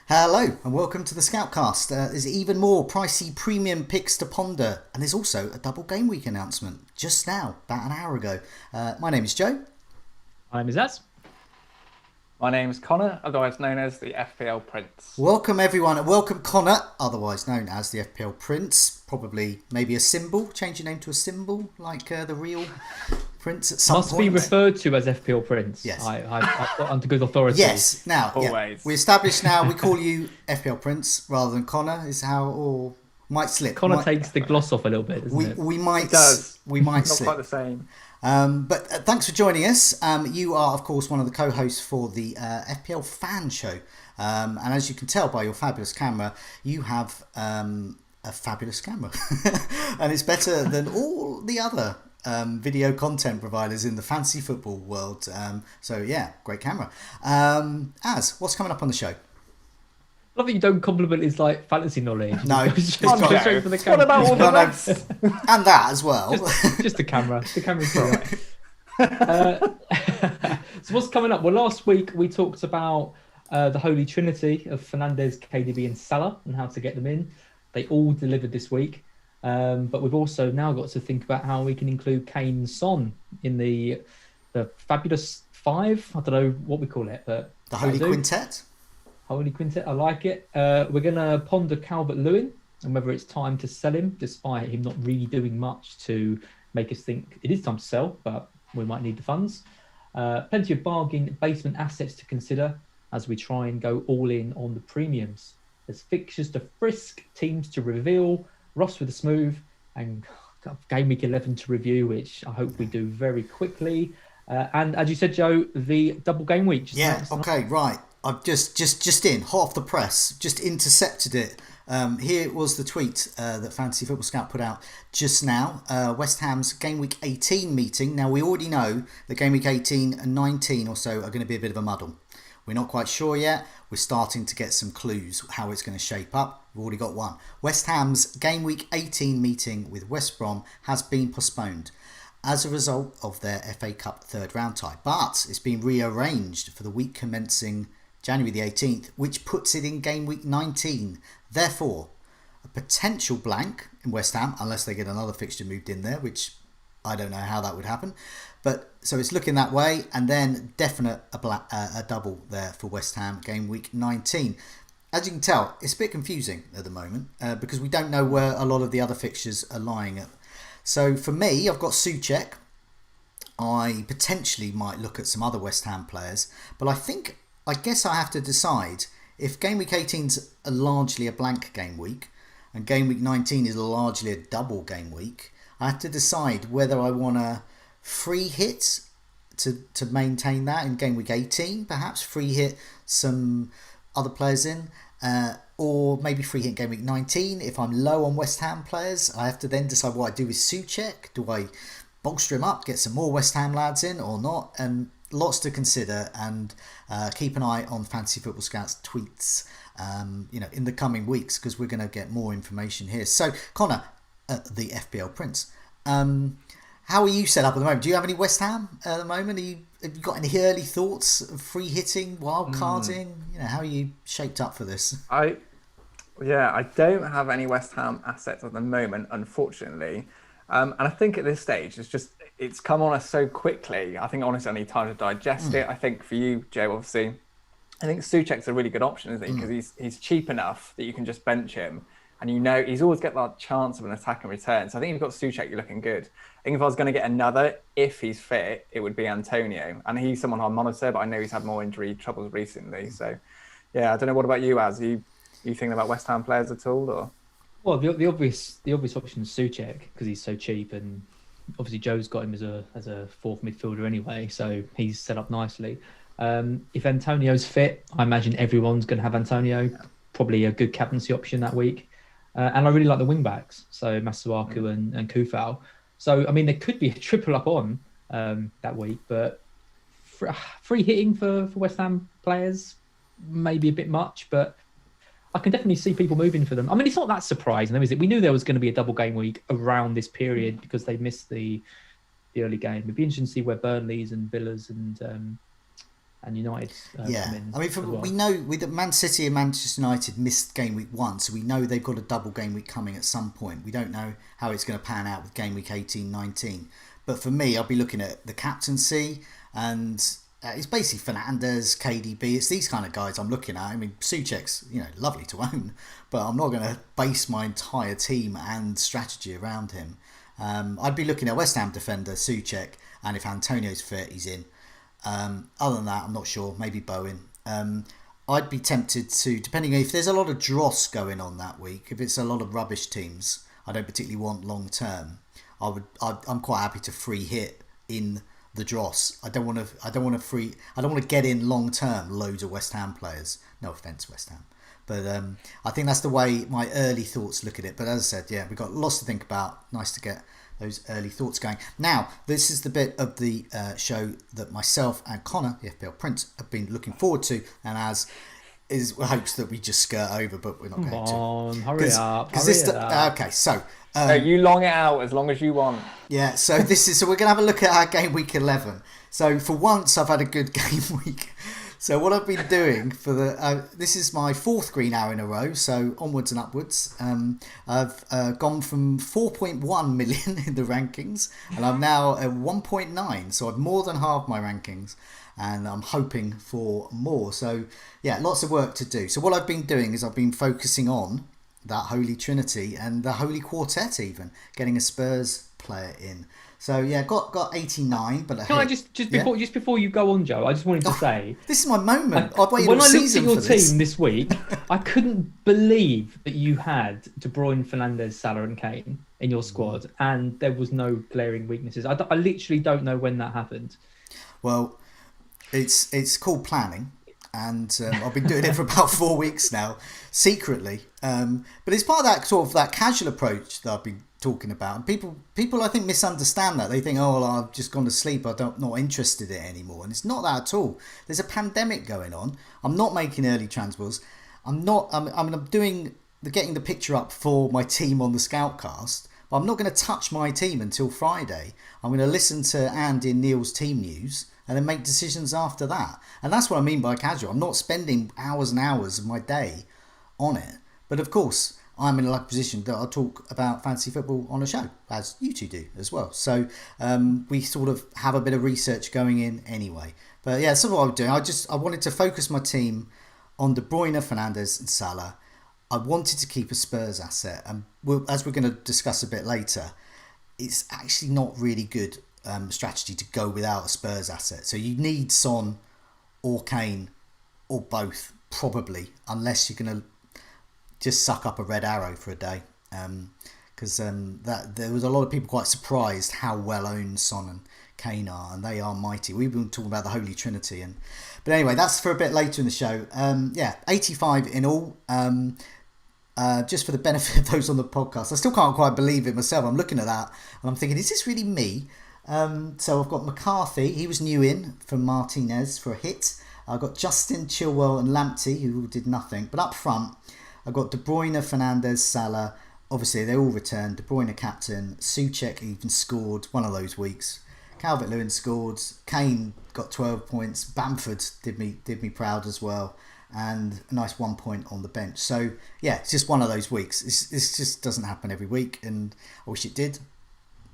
Hello and welcome to the SCOUTCAST. There's even more pricey premium picks to ponder, and there's also a double game week announcement just now, about an hour ago. My name is Joe. My name is Az. My name's Connor, otherwise known as the FPL Prince. Welcome everyone, and welcome Connor, otherwise known as the FPL Prince. Probably maybe a symbol, change your name to a symbol like the real Prince at some Must point. be referred to as FPL Prince. Yes. I've got under good authority. Yes, now Always. we established now we call you FPL Prince rather than Connor, is how or might slip. Connor takes the gloss off a little bit, doesn't it? We might It does. we might Not slip. quite the same. But thanks for joining us. You are, of course, one of the co-hosts for the FPL Fan Show. And as you can tell by your fabulous camera, you have a fabulous camera. And it's better than all the other video content providers in the fantasy football world. So, yeah, great camera. Az, what's coming up on the show? I love that you don't compliment his fantasy knowledge. No, Just it's got- straight for the What camera. about all the rest? And that as well. Just the camera. The camera's all right. So what's coming up? Well, last week we talked about the Holy Trinity of Fernandes, KDB and Salah and how to get them in. They all delivered this week. But we've also now got to think about how we can include Kane and Son in the fabulous five. I don't know what we call it, but The Holy Quintet. Holy Quintet, I like it. We're going to ponder Calvert-Lewin and whether it's time to sell him, despite him not really doing much to make us think it is time to sell, but we might need the funds. Plenty of bargain basement assets to consider as we try and go all in on the premiums. There's fixtures to frisk, teams to reveal, Ross with a smooth, and Game Week 11 to review, which I hope we do very quickly. And as you said, Joe, the double game week. Yeah, okay, right. I've just in, hot off the press, just intercepted it. Here was the tweet that Fantasy Football Scout put out just now. West Ham's Game Week 18 meeting. Now, we already know that Game Week 18 and 19 or so are going to be a bit of a muddle. We're not quite sure yet. We're starting to get some clues how it's going to shape up. We've already got one. West Ham's Game Week 18 meeting with West Brom has been postponed as a result of their FA Cup third round tie. But it's been rearranged for the week commencing January the 18th, which puts it in Game Week 19. Therefore, a potential blank in West Ham, unless they get another fixture moved in there, which I don't know how that would happen. But so it's looking that way, and then definite a double there for West Ham Game Week 19. As you can tell, it's a bit confusing at the moment because we don't know where a lot of the other fixtures are lying at. So for me, I've got Souček. I potentially might look at some other West Ham players, but I guess I have to decide if Game Week 18's largely a blank game week and Game Week 19 is largely a double game week. I have to decide whether I want to free hit to maintain that in Game Week 18, perhaps free hit some other players in, or maybe free hit Game Week 19. If I'm low on West Ham players, I have to then decide what I do with Souček. Do I bolster him up, get some more West Ham lads in or not? And lots to consider, and keep an eye on Fantasy Football Scout's tweets in the coming weeks, because we're going to get more information here. So Connor, the FPL Prince, how are you set up at the moment? Do you have any West Ham at the moment? Have you got any early thoughts of free hitting, wild carding? How are you shaped up for this? I don't have any West Ham assets at the moment, unfortunately. And I think at this stage, it's come on us so quickly. I think honestly I need time to digest it. I think for you, Joe, obviously, I think Souček's a really good option, isn't he? Because he's cheap enough that you can just bench him. And he's always got that chance of an attack and return. So I think if you've got Souček, you're looking good. I think if I was going to get another, if he's fit, it would be Antonio. And he's someone I monitor, but I know he's had more injury troubles recently. So, yeah, I don't know. What about you, Az? Are you thinking about West Ham players at all? Or? Well, the obvious option is Souček because he's so cheap, and obviously Joe's got him as a fourth midfielder anyway, so he's set up nicely. If Antonio's fit, I imagine everyone's going to have Antonio. Probably a good captaincy option that week. And I really like the wing backs, so Masuaku and Kufal. So, I mean, there could be a triple up on that week, but free hitting for West Ham players, maybe a bit much, but I can definitely see people moving for them. I mean, it's not that surprising, though, is it? We knew there was going to be a double game week around this period because they missed the early game. It'd be interesting to see where Burnley's and Villa's and and United's come in. I mean, we know with Man City and Manchester United missed game week 1, so we know they've got a double game week coming at some point. We don't know how it's going to pan out with game week 18-19. But for me, I'll be looking at the captaincy, and it's basically Fernandes, KDB. It's these kind of guys I'm looking at. I mean, Souček's, lovely to own, but I'm not going to base my entire team and strategy around him. I'd be looking at West Ham defender Souček, and if Antonio's fit, he's in. Other than that, I'm not sure. Maybe Bowen. I'd be tempted to, depending on if there's a lot of dross going on that week. If it's a lot of rubbish teams, I don't particularly want long term. I'm quite happy to free hit in the dross. I don't want to get in long term loads of West Ham players. No offence, West Ham. But I think that's the way my early thoughts look at it. But as I said, we've got lots to think about. Nice to get those early thoughts going. Now, this is the bit of the show that myself and Connor, the FPL Prince, have been looking forward to, and as is hopes that we just skirt over, but we're not going to. Come on, hurry up. Okay, so no, you long it out as long as you want. Yeah, so we're going to have a look at our game week 11. So for once, I've had a good game week. So what I've been doing for this is my 4th green hour in a row, so onwards and upwards. I've gone from 4.1 million in the rankings, and I'm now at 1.9, so I've more than halved my rankings, and I'm hoping for more. So yeah, lots of work to do. So what I've been doing is I've been focusing on that Holy Trinity and the Holy Quartet, even getting a Spurs player in. So yeah, got 89, but can I just before you go on, Joe? I just wanted to say this is my moment. I've waited when all I looked at season your for this. team this week, I couldn't believe that you had De Bruyne, Fernandes, Salah, and Kane in your squad, and there was no glaring weaknesses. I literally don't know when that happened. Well, it's called planning. And I've been doing it for about 4 weeks now, secretly. But it's part of that sort of that casual approach that I've been talking about. And people I think misunderstand that. They think, oh, well, I've just gone to sleep. I'm not interested in it anymore. And it's not that at all. There's a pandemic going on. I'm not making early transfers. I'm doing getting the picture up for my team on the Scoutcast. But I'm not going to touch my team until Friday. I'm going to listen to Andy and Neil's team news and then make decisions after that. And that's what I mean by casual. I'm not spending hours and hours of my day on it. But of course, I'm in a lucky position that I'll talk about fantasy football on a show, as you two do as well. So we sort of have a bit of research going in anyway. But yeah, that's what I'm doing. I wanted to focus my team on De Bruyne, Fernandes and Salah. I wanted to keep a Spurs asset. And as we're going to discuss a bit later, it's actually not really good strategy to go without a Spurs asset. So you need Son or Kane or both, probably, unless you're going to just suck up a red arrow for a day. Because there was a lot of people quite surprised how well owned Son and Kane are, and they are mighty. We've been talking about the Holy Trinity, but anyway, that's for a bit later in the show. 85 in all. Just for the benefit of those on the podcast, I still can't quite believe it myself. I'm looking at that and I'm thinking, is this really me? So I've got McCarthy, he was new in from Martinez for a hit. I've got Justin, Chilwell and Lamptey, who did nothing. But up front, I've got De Bruyne, Fernandes, Salah. Obviously, they all returned. De Bruyne captain. Souček even scored one of those weeks. Calvert-Lewin scored. Kane got 12 points. Bamford did me proud as well. And a nice 1 point on the bench. So, yeah, it's just one of those weeks. This just doesn't happen every week. And I wish it did.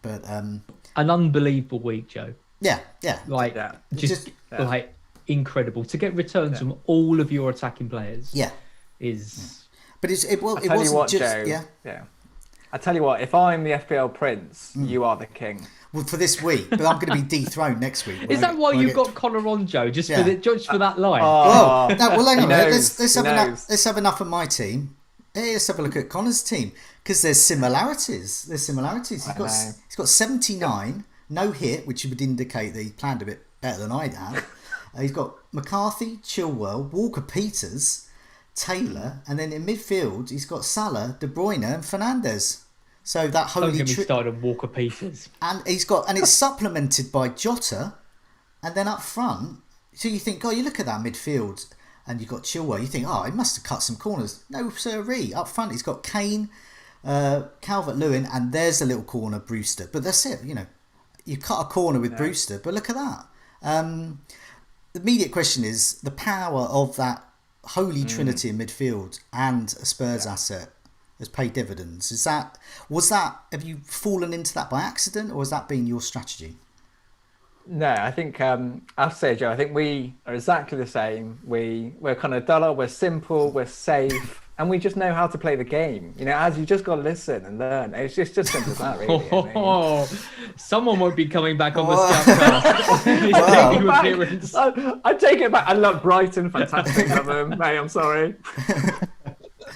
But an unbelievable week, Joe. Yeah. Like incredible to get returns from all of your attacking players. Yeah, is. But it wasn't just Joe, I tell you what, if I'm the FPL Prince, you are the king. Well, for this week, but I'm going to be dethroned next week. Is that why you've got Connor on, Joe? Just for that line? Well, hang on. Let's have enough of my team. Hey, let's have a look at Connor's team, because there's similarities. He's got 79, no hit, which would indicate that he planned a bit better than I had. He's got McCarthy, Chilwell, Walker-Peters, Taylor, and then in midfield he's got Salah, De Bruyne, and Fernandes. So that holy. Don't get me started on Walker-Peters. And it's supplemented by Jota, and then up front. So you think, you look at that midfield. And you've got Chilwell, you think, he must have cut some corners. No, sirree. Up front, he's got Kane, Calvert-Lewin, and there's a little corner, Brewster. But that's it, you cut a corner with Brewster, but look at that. the immediate question is the power of that holy trinity in midfield and a Spurs asset has paid dividends. Have you fallen into that by accident, or has that been your strategy? No, I think I have to say, Joe, I think we are exactly the same. We're kind of duller, we're simple, we're safe, and we just know how to play the game. As you just got to listen and learn. It's just simple as that, really. Someone won't be coming back on the Scoutcast. I take it back. I love Brighton, fantastic. Love them, mate. I'm sorry.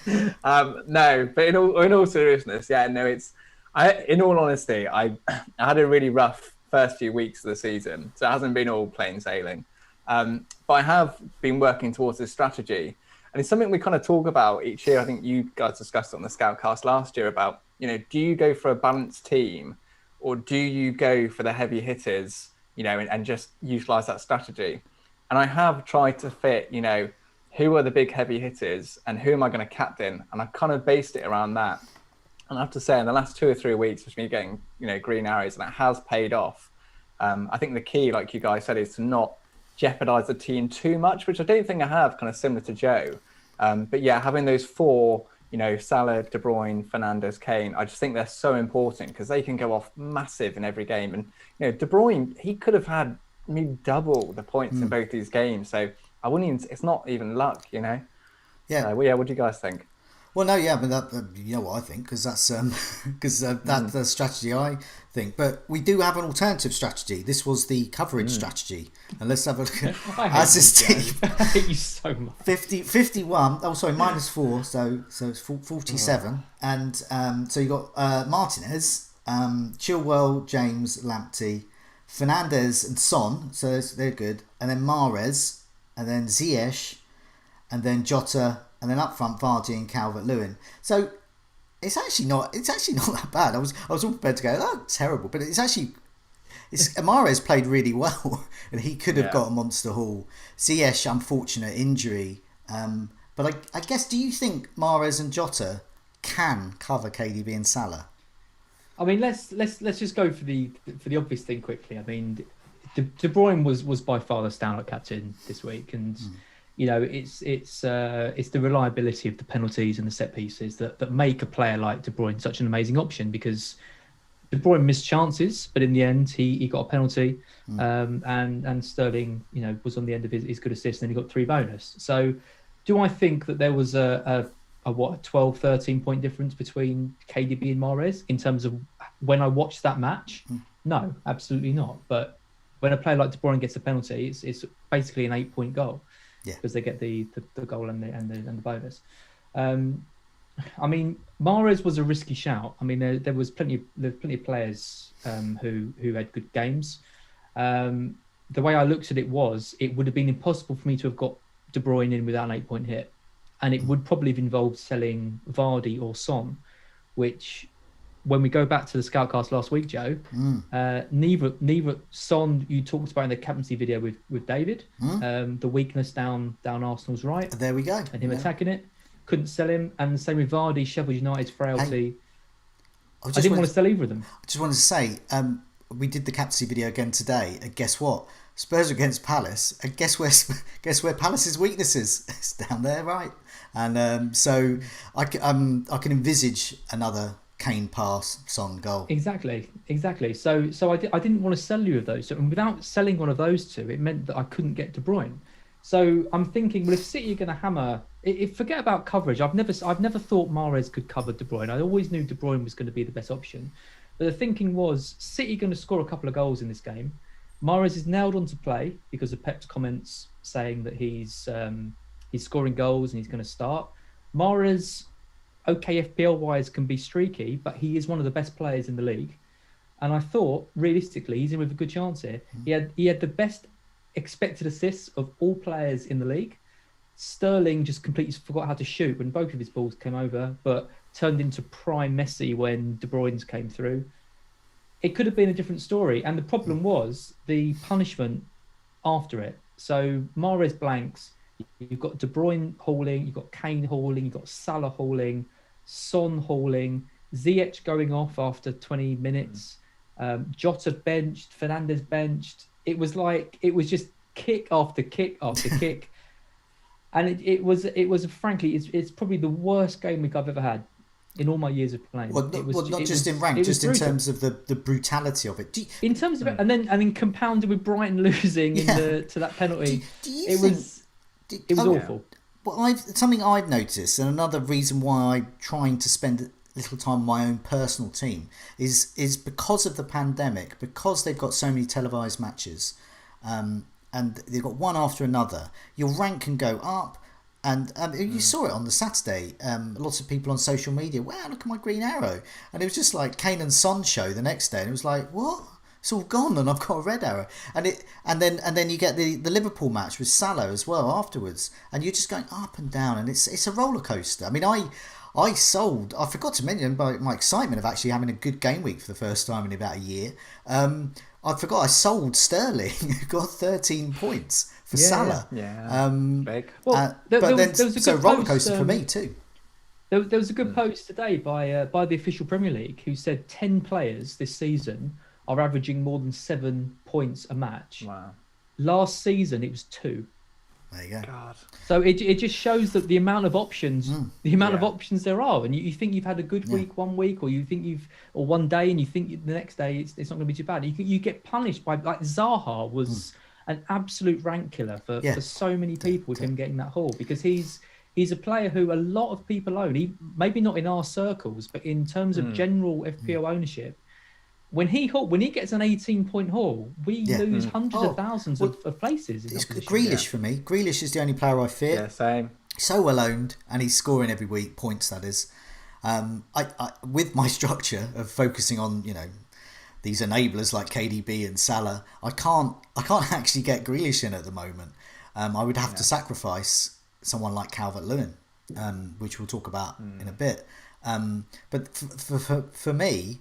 No, but in all seriousness, in all honesty, I had a really rough first few weeks of the season, so it hasn't been all plain sailing. But I have been working towards this strategy, and it's something we kind of talk about each year. I think you guys discussed it on the Scoutcast last year about, do you go for a balanced team, or do you go for the heavy hitters, and just utilize that strategy? And I have tried to fit, who are the big heavy hitters and who am I going to captain? And I've kind of based it around that. And I have to say, in the last 2 or 3 weeks, it's been getting, green arrows, and it has paid off. I think the key, like you guys said, is to not jeopardize the team too much, which I don't think I have, kind of similar to Joe. But yeah, having those 4, Salah, De Bruyne, Fernandes, Kane, I just think they're so important because they can go off massive in every game. And, De Bruyne, he could have had maybe double the points in both these games. So I wouldn't even, it's not even luck, Yeah. What do you guys think? Well, no, yeah, but that, you know what I think, because that's that's the strategy I think. But we do have an alternative strategy. This was the coverage strategy, and let's have a look at Az's team. I hate you so much. 51. Oh, sorry, -4. So it's 47, and so you got Martinez, Chilwell, James, Lamptey, Fernandes, and Son. So they're good, and then Mahrez, and then Ziyech, and then Jota. And then up front, Vardy and Calvert-Lewin. So it's actually not that bad. I was all prepared to go, oh, terrible, but Mahrez played really well, and he could have got a monster haul. Ziyech, unfortunate injury, but I guess, do you think Mahrez and Jota can cover KDB and Salah? I mean, let's just go for the obvious thing quickly. I mean, De Bruyne was by far the standout captain this week, and. It's the reliability of the penalties and the set pieces that make a player like De Bruyne such an amazing option, because De Bruyne missed chances, but in the end he got a penalty, and Sterling was on the end of his good assist, and then he got 3 bonus. So do I think that there was a 12, 13 point difference between KDB and Mahrez in terms of when I watched that match? No, absolutely not. But when a player like De Bruyne gets a penalty, it's basically an 8-point goal. Because they get the goal and the bonus. I mean, Mahrez was a risky shout. I mean, there was plenty of players who had good games. The way I looked at it was, it would have been impossible for me to have got De Bruyne in without an 8-point hit, and it would probably have involved selling Vardy or Son, which, when we go back to the Scoutcast last week, Joe, neither Son, you talked about in the captaincy video with David, the weakness down Arsenal's right. There we go. And him attacking it. Couldn't sell him. And the same with Vardy, Sheffield United's frailty. I didn't want to sell either of them. I just wanted to say, we did the captaincy video again today, and guess what? Spurs against Palace, and guess where Palace's weakness is? It's down there, right? And so I can envisage another Kane pass, Son goal. Exactly. So I didn't want to sell you of those. So, and without selling one of those two, it meant that I couldn't get De Bruyne. So I'm thinking, well, if City are going to hammer, forget about coverage. I've never thought Mahrez could cover De Bruyne. I always knew De Bruyne was going to be the best option. But the thinking was, City going to score a couple of goals in this game. Mahrez is nailed on to play because of Pep's comments saying that he's scoring goals and he's going to start. Mahrez, okay, FPL-wise can be streaky, but he is one of the best players in the league. And I thought, realistically, he's in with a good chance here. He had the best expected assists of all players in the league. Sterling just completely forgot how to shoot when both of his balls came over, but turned into prime Messi when De Bruyne's came through. It could have been a different story. And the problem was the punishment after it. So Mahrez blanks. You've got De Bruyne hauling, you've got Kane hauling, you've got Salah hauling, Son hauling, Ziyech going off after 20 minutes, Jota benched, Fernandes benched. It was just kick after kick after kick, and it was frankly it's probably the worst game week I've ever had in all my years of playing. Well, not just in rank, just in terms of the brutality of it. In terms of it, and then compounded with Brighton losing to that penalty, it was awful. Well, something I've noticed, and another reason why I'm trying to spend a little time on my own personal team is because of the pandemic, because they've got so many televised matches, and they've got one after another. Your rank can go up. And you saw it on the Saturday. Lots of people on social media, wow, look at my green arrow. And it was just like Kane and Son show the next day. And it was like, what? It's all gone and I've got a red arrow. And then you get the Liverpool match with Salah as well afterwards. And you're just going up and down. And it's a roller coaster. I mean, I forgot to mention my excitement of actually having a good game week for the first time in about a year. I forgot I sold Sterling, got 13 points for Salah. Yeah, big. Well, there was a roller coaster for me too. There was a good post today by the official Premier League who said 10 players this season are averaging more than 7 points a match. Wow. Last season it was 2. There you go. God. So it just shows that the amount of options, of options there are, and you think you've had a good week one week, or you think or one day, and you think the next day it's not going to be too bad. You get punished by, like, Zaha was an absolute rank killer for so many people with him getting that haul, because he's a player who a lot of people own. Maybe not in our circles, but in terms of general FPL ownership. When he gets an 18-point haul, we lose hundreds of thousands of places. It's Grealish for me. Grealish is the only player I fear. Yeah, same. So well owned, and he's scoring every week, points that is. I with my structure of focusing on these enablers like KDB and Salah, I can't actually get Grealish in at the moment. I would have to sacrifice someone like Calvert-Lewin, which we'll talk about in a bit. But for me,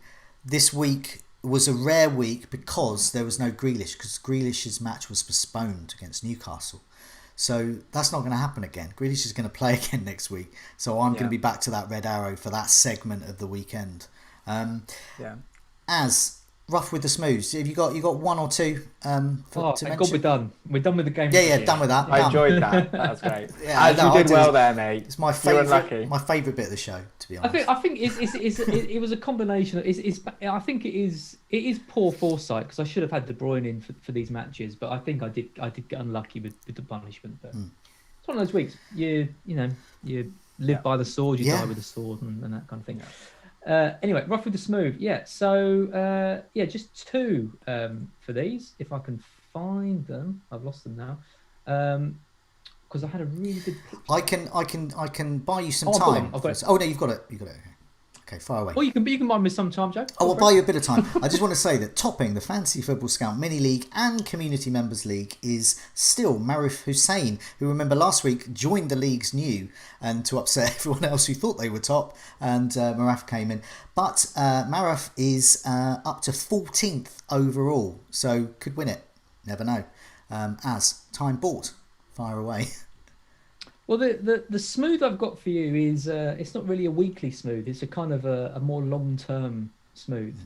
this week was a rare week because there was no Grealish, because Grealish's match was postponed against Newcastle. So that's not going to happen again. Grealish is going to play again next week. So I'm going to be back to that red arrow for that segment of the weekend. As rough with the smooths, have you got one or two to mention? God, we're done. We're done with the game. Yeah, done with that. I enjoyed that. That was great. You did well there, mate. It's my favourite. My favourite bit of the show, to be honest. I think it was a combination. I think it is poor foresight, because I should have had De Bruyne in for these matches, but I think I did get unlucky with the punishment. But it's one of those weeks. You live by the sword, you die with the sword, and that kind of thing. Anyway, rough with the smooth. So just 2 for these, if I can find them. I've lost them now. Because I had a really good picture. I can buy you some time. I've got it. Oh no, you've got it. Okay, far away. Well, you can buy me some time, Joe. I'll buy you a bit of time. I just want to say that topping the Fantasy Football Scout Mini League and Community Members League is still Mahrez Hussein, who, remember, last week joined the leagues new and to upset everyone else who thought they were top, and Mahrez came in. But Mahrez is up to 14th overall, so could win it. Never know. As time bought, fire away. Well, the smooth I've got for you is it's not really a weekly smooth. It's a kind of a more long-term smooth.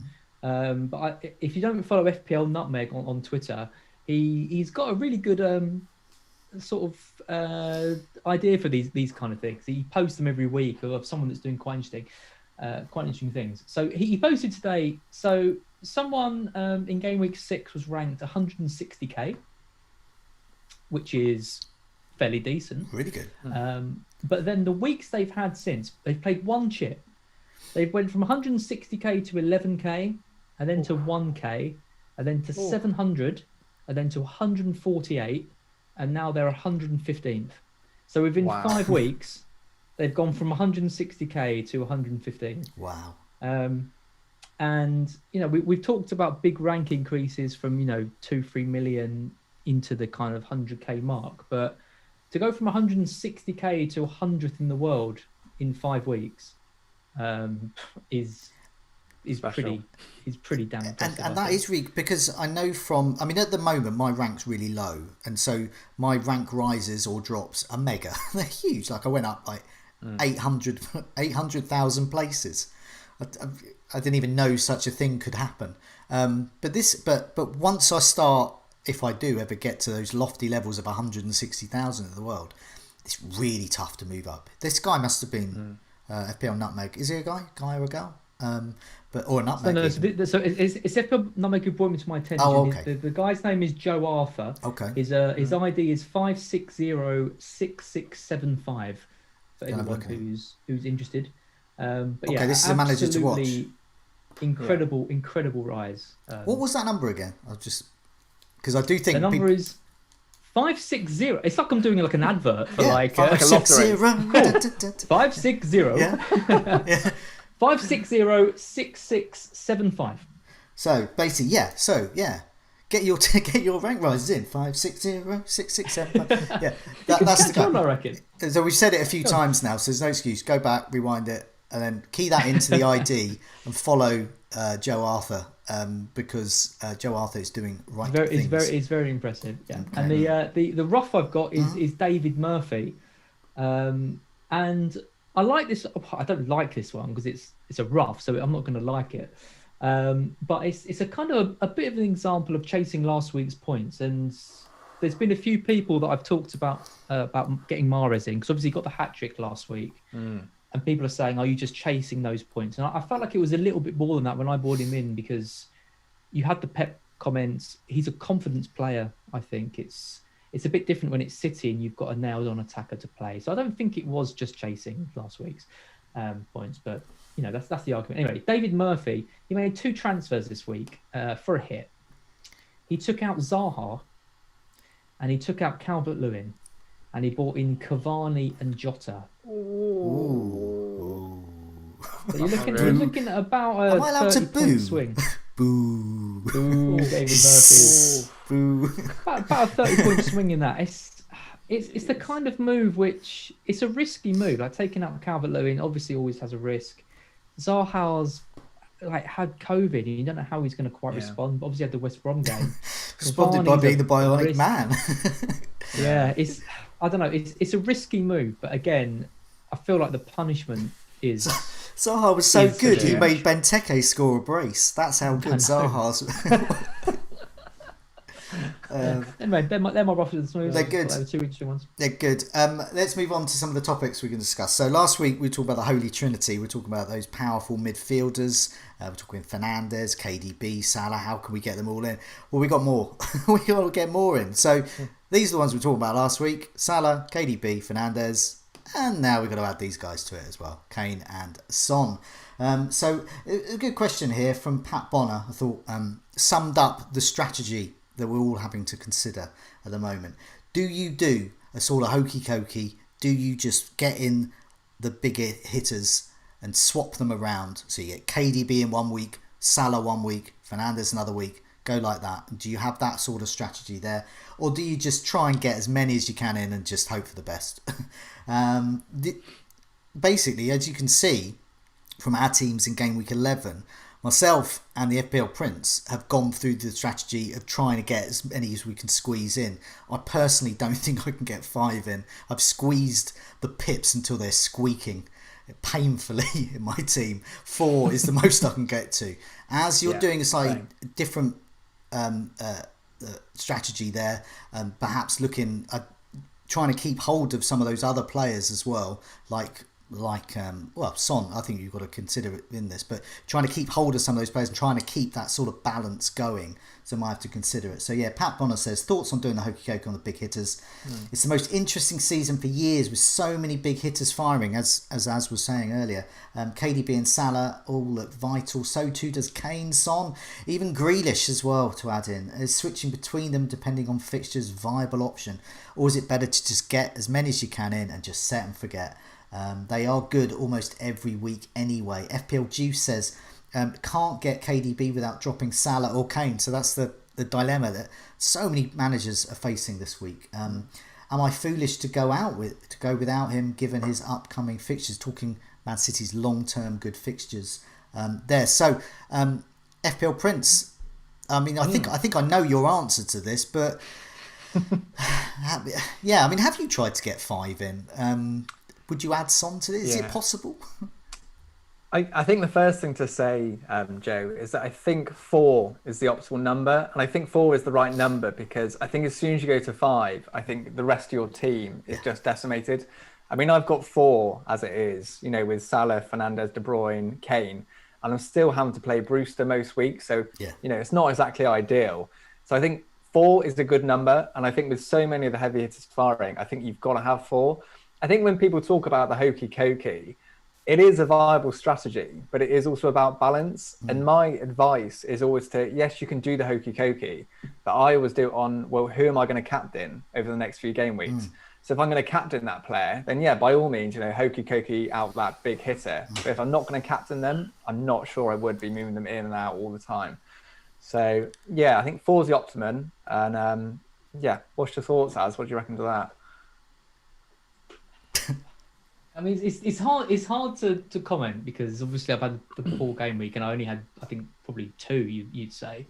But if you don't follow FPL Nutmeg on Twitter, he's got a really good sort of idea for these kind of things. He posts them every week of someone that's doing quite interesting things. So he posted today. So someone in game week 6 was ranked 160k, which is fairly decent. Really good. But then the weeks they've had since, they've played one chip. They've went from 160k to 11k, and then to 1k, and then to 700, and then to 148, and now they're 115th. So within 5 weeks, they've gone from 160k to 115. Wow. And we've talked about big rank increases from 2-3 million into the kind of 100k mark, but to go from 160k to 100th in the world in 5 weeks is pretty damn impressive. And that is really, because I know at the moment my rank's really low, and so my rank rises or drops are mega. They're huge. Like I went up like 800,000 places. I didn't even know such a thing could happen. But once I start if I do ever get to those lofty levels of 160,000 in the world, it's really tough to move up. This guy must have been FPL Nutmeg. Is he a guy or a girl? Or a Nutmeg. So it's FPL Nutmeg who brought me to my attention. Oh, okay. The guy's name is Joe Arthur. Okay. His ID is 5606675 for anyone who's interested. But okay, this is a manager to watch. Incredible rise. What was that number again? Because I do think the number is 560. It's like I'm doing like an advert for like a lottery. 560. Yeah. 5606675. So basically, get your rank rises in 5606675. Yeah, that's the guy. I reckon. So we've said it a few times now, so there's no excuse. Go back, rewind it, and then key that into the ID and follow Joe Arthur, because Joe Arthur is doing things. It's very impressive. Yeah, okay. And the rough I've got is David Murphy, and I like this. I don't like this one because it's a rough, so I'm not going to like it. But it's a kind of a bit of an example of chasing last week's points, and there's been a few people that I've talked about getting Mahrez in, because obviously he got the hat trick last week. And people are saying, are you just chasing those points? And I felt like it was a little bit more than that when I brought him in, because you had the Pep comments. He's a confidence player, I think. It's a bit different when it's City and you've got a nailed-on attacker to play. So I don't think it was just chasing last week's points. But, that's the argument. Anyway, David Murphy, he made 2 transfers this week for a hit. He took out Zaha and he took out Calvert-Lewin. And he bought in Cavani and Jota. Ooh. So you're looking at about a 30-point swing. Boo. Boo, David Murphy. Boo. About a 30-point swing in that. It's the kind of move which it's a risky move. Like taking out Calvert-Lewin obviously always has a risk. Zaha's had COVID and you don't know how he's going to quite respond. But obviously had the West Brom game. Responded by being the bionic man. Yeah, I don't know. It's a risky move, but again, I feel like the punishment is. Zaha was so good, he made Benteke score a brace. That's how good Zaha's. Anyway, they're my rosters. They're good. The 2 interesting ones. They're good. Let's move on to some of the topics we can discuss. So last week we talked about the Holy Trinity. We're talking about those powerful midfielders. We're talking Fernandes, KDB, Salah. How can we get them all in? Well, we got more. We got to get more in. So these are the ones we talked about last week: Salah, KDB, Fernandes, and now we've got to add these guys to it as well: Kane and Son. So a good question here from Pat Bonner. I thought summed up the strategy that we're all having to consider at the moment. Do you do a sort of hokey cokey? Do you just get in the bigger hitters and swap them around? So you get KDB in 1 week, Salah 1 week, Fernandes another week, go like that. Do you have that sort of strategy there? Or do you just try and get as many as you can in and just hope for the best? Basically, as you can see from our teams in Game Week 11, myself and the FPL Prince have gone through the strategy of trying to get as many as we can squeeze in. I personally don't think I can get 5 in. I've squeezed the pips until they're squeaking painfully in my team. 4 is the most I can get to. As you're doing a slightly different strategy there, perhaps looking at trying to keep hold of some of those other players as well, like Son, I think you've got to consider it in this, but trying to keep hold of some of those players and trying to keep that sort of balance going, so might have to consider it. So yeah, Pat Bonner says, thoughts on doing the hokey cokey on the big hitters. It's the most interesting season for years with so many big hitters firing, as was saying earlier. KDB and Salah all look vital, so too does Kane, Son, even Grealish as well to add in. Is switching between them depending on fixtures viable option, or is it better to just get as many as you can in and just set and forget? They are good almost every week anyway. FPL Juice says can't get KDB without dropping Salah or Kane. So that's the dilemma that so many managers are facing this week. Am I foolish to go without him given his upcoming fixtures? Talking Man City's long-term good fixtures there. So FPL Prince. I mean, I think I know your answer to this, but yeah, I mean, have you tried to get 5 in? Would you add Son to this? Is it possible? I think the first thing to say, Joe, is that I think 4 is the optimal number. And I think 4 is the right number because I think as soon as you go to 5, I think the rest of your team is just decimated. I mean, I've got 4 as it is, with Salah, Fernandes, De Bruyne, Kane, and I'm still having to play Brewster most weeks. So, it's not exactly ideal. So I think 4 is a good number. And I think with so many of the heavy hitters firing, I think you've got to have 4. I think when people talk about the hokey cokey, it is a viable strategy, but it is also about balance. And my advice is always yes, you can do the hokey cokey, but I always do it on, well, who am I going to captain over the next few game weeks? So if I'm going to captain that player, then by all means, hokey cokey out that big hitter. But if I'm not going to captain them, I'm not sure I would be moving them in and out all the time. So I think 4 is the optimum. And what's your thoughts, Az? What do you reckon to that? I mean, it's hard. It's hard to comment because obviously I've had the poor game week and I only had, I think, probably 2. You'd say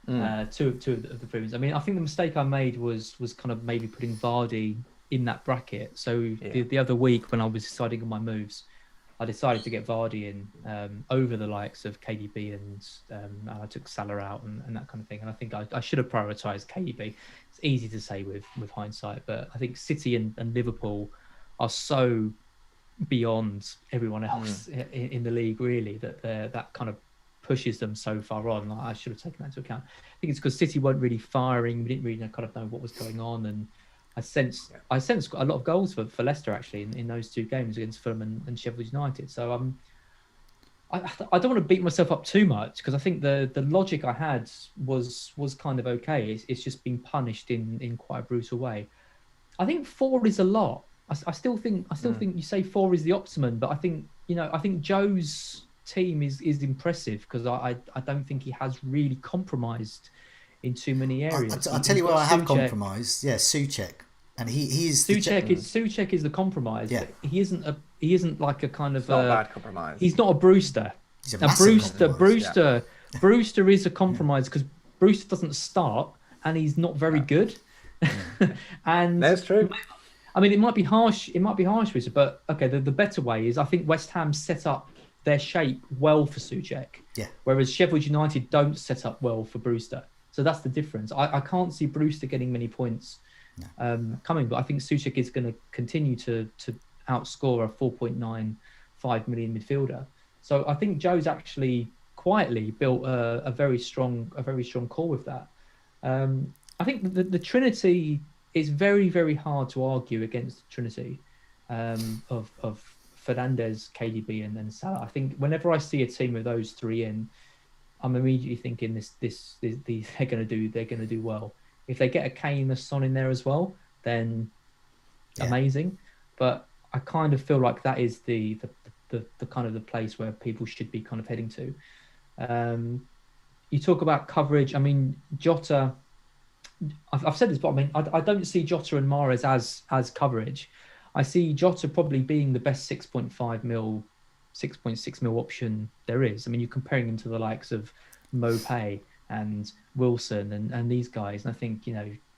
2 of the premiums. I mean, I think the mistake I made was kind of maybe putting Vardy in that bracket. So the other week when I was deciding on my moves, I decided to get Vardy in over the likes of KDB and I took Salah out and that kind of thing. And I think I should have prioritised KDB. It's easy to say with hindsight, but I think City and Liverpool are so beyond everyone else in the league, really, that kind of pushes them so far on. I should have taken that into account. I think it's because City weren't really firing. We didn't really kind of know what was going on, and I sensed a lot of goals for Leicester actually in those 2 games against Fulham and Sheffield United. So I don't want to beat myself up too much because I think the logic I had was kind of okay. It's just been punished in quite a brutal way. I think 4 is a lot. I still think you say 4 is the optimum, but I think Joe's team is impressive because I don't think he has really compromised in too many areas. I'll tell you where I have compromised. Yeah, Souček, and he is Souček is the compromise. Yeah. But he isn't like a kind of not a bad compromise. He's not a Brewster. He's a massive Brewster is a compromise because Brewster doesn't start and he's not very good. And that's true. I mean, it might be harsh, Rita, but okay, the better way is I think West Ham set up their shape well for Souček, whereas Sheffield United don't set up well for Brewster. So that's the difference. I can't see Brewster getting many points coming, but I think Souček is going to continue to outscore a 4.95 million midfielder. So I think Joe's actually quietly built a very strong core with that. I think the Trinity is very, very hard to argue against the Trinity of Fernandes, KDB, and then Salah. I think whenever I see a team with those 3 in, I'm immediately thinking they're going to do well. If they get a Kane, a Son in there as well, then amazing. But I kind of feel like that is the kind of the place where people should be kind of heading to. You talk about coverage. I mean, Jota. I've said this, but I mean, I don't see Jota and Mahrez as coverage. I see Jota probably being the best 6.5 mil, 6.6 mil option there is. I mean, you're comparing him to the likes of Mopé and Wilson and these guys. And I think,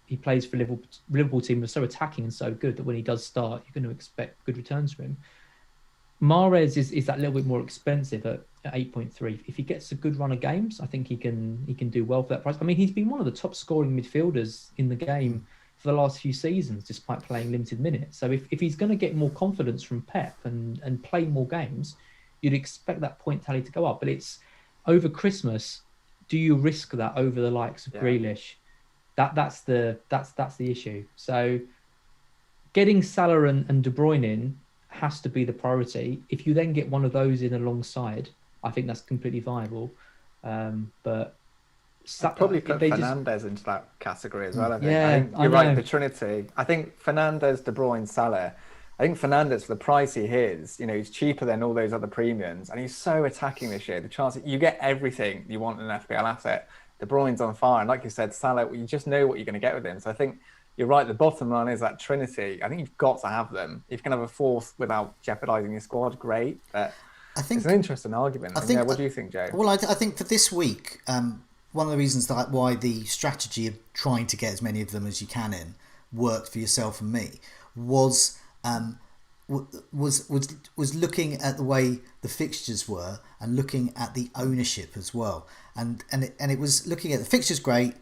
he plays for Liverpool team are so attacking and so good that when he does start, you're going to expect good returns from him. Mahrez is that little bit more expensive at 8.3. If he gets a good run of games, I think he can do well for that price. I mean, he's been one of the top scoring midfielders in the game for the last few seasons, despite playing limited minutes. So if he's going to get more confidence from Pep and play more games, you'd expect that point tally to go up. But it's over Christmas. Do you risk that over the likes of Grealish? That's the issue. So getting Salah and De Bruyne in has to be the priority. If you then get one of those in alongside, I think that's completely viable. But I'd probably put Fernandes into that category as well. I think. Yeah, I think you're right. The Trinity. I think Fernandes, De Bruyne, Salah. I think Fernandes, for the price he is, he's cheaper than all those other premiums, and he's so attacking this year. The chance you get everything you want in an FPL asset. De Bruyne's on fire, and like you said, Salah. You just know what you're going to get with him. So I think you're right. The bottom line is that Trinity. I think you've got to have them. If you can have a fourth without jeopardising your squad, great. But I think it's an interesting argument. What do you think, Joe? Well, I think for this week, one of the reasons why the strategy of trying to get as many of them as you can in worked for yourself and me was was looking at the way the fixtures were and looking at the ownership as well, and it was looking at the fixtures great,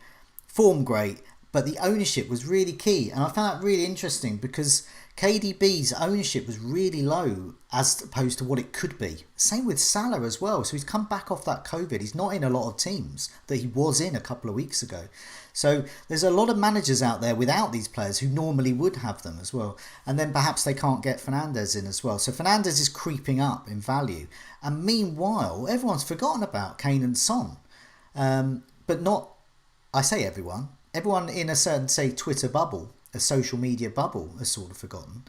form great, but the ownership was really key, and I found that really interesting because KDB's ownership was really low as opposed to what it could be. Same with Salah as well. So he's come back off that COVID. He's not in a lot of teams that he was in a couple of weeks ago. So there's a lot of managers out there without these players who normally would have them as well. And then perhaps they can't get Fernandes in as well. So Fernandes is creeping up in value. And meanwhile, everyone's forgotten about Kane and Son. But not, I say everyone in a certain, say, Twitter bubble, a social media bubble, has sort of forgotten,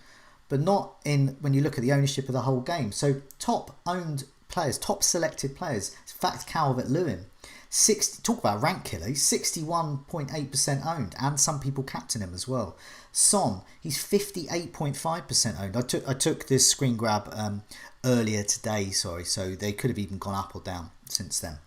but not in when you look at the ownership of the whole game. So top owned players, top selected players, in fact, Calvert-Lewin, talk about rank killer, he's 61.8% owned, and some people captain him as well. Son, he's 58.5% owned. I took this screen grab earlier today, so they could have even gone up or down since then.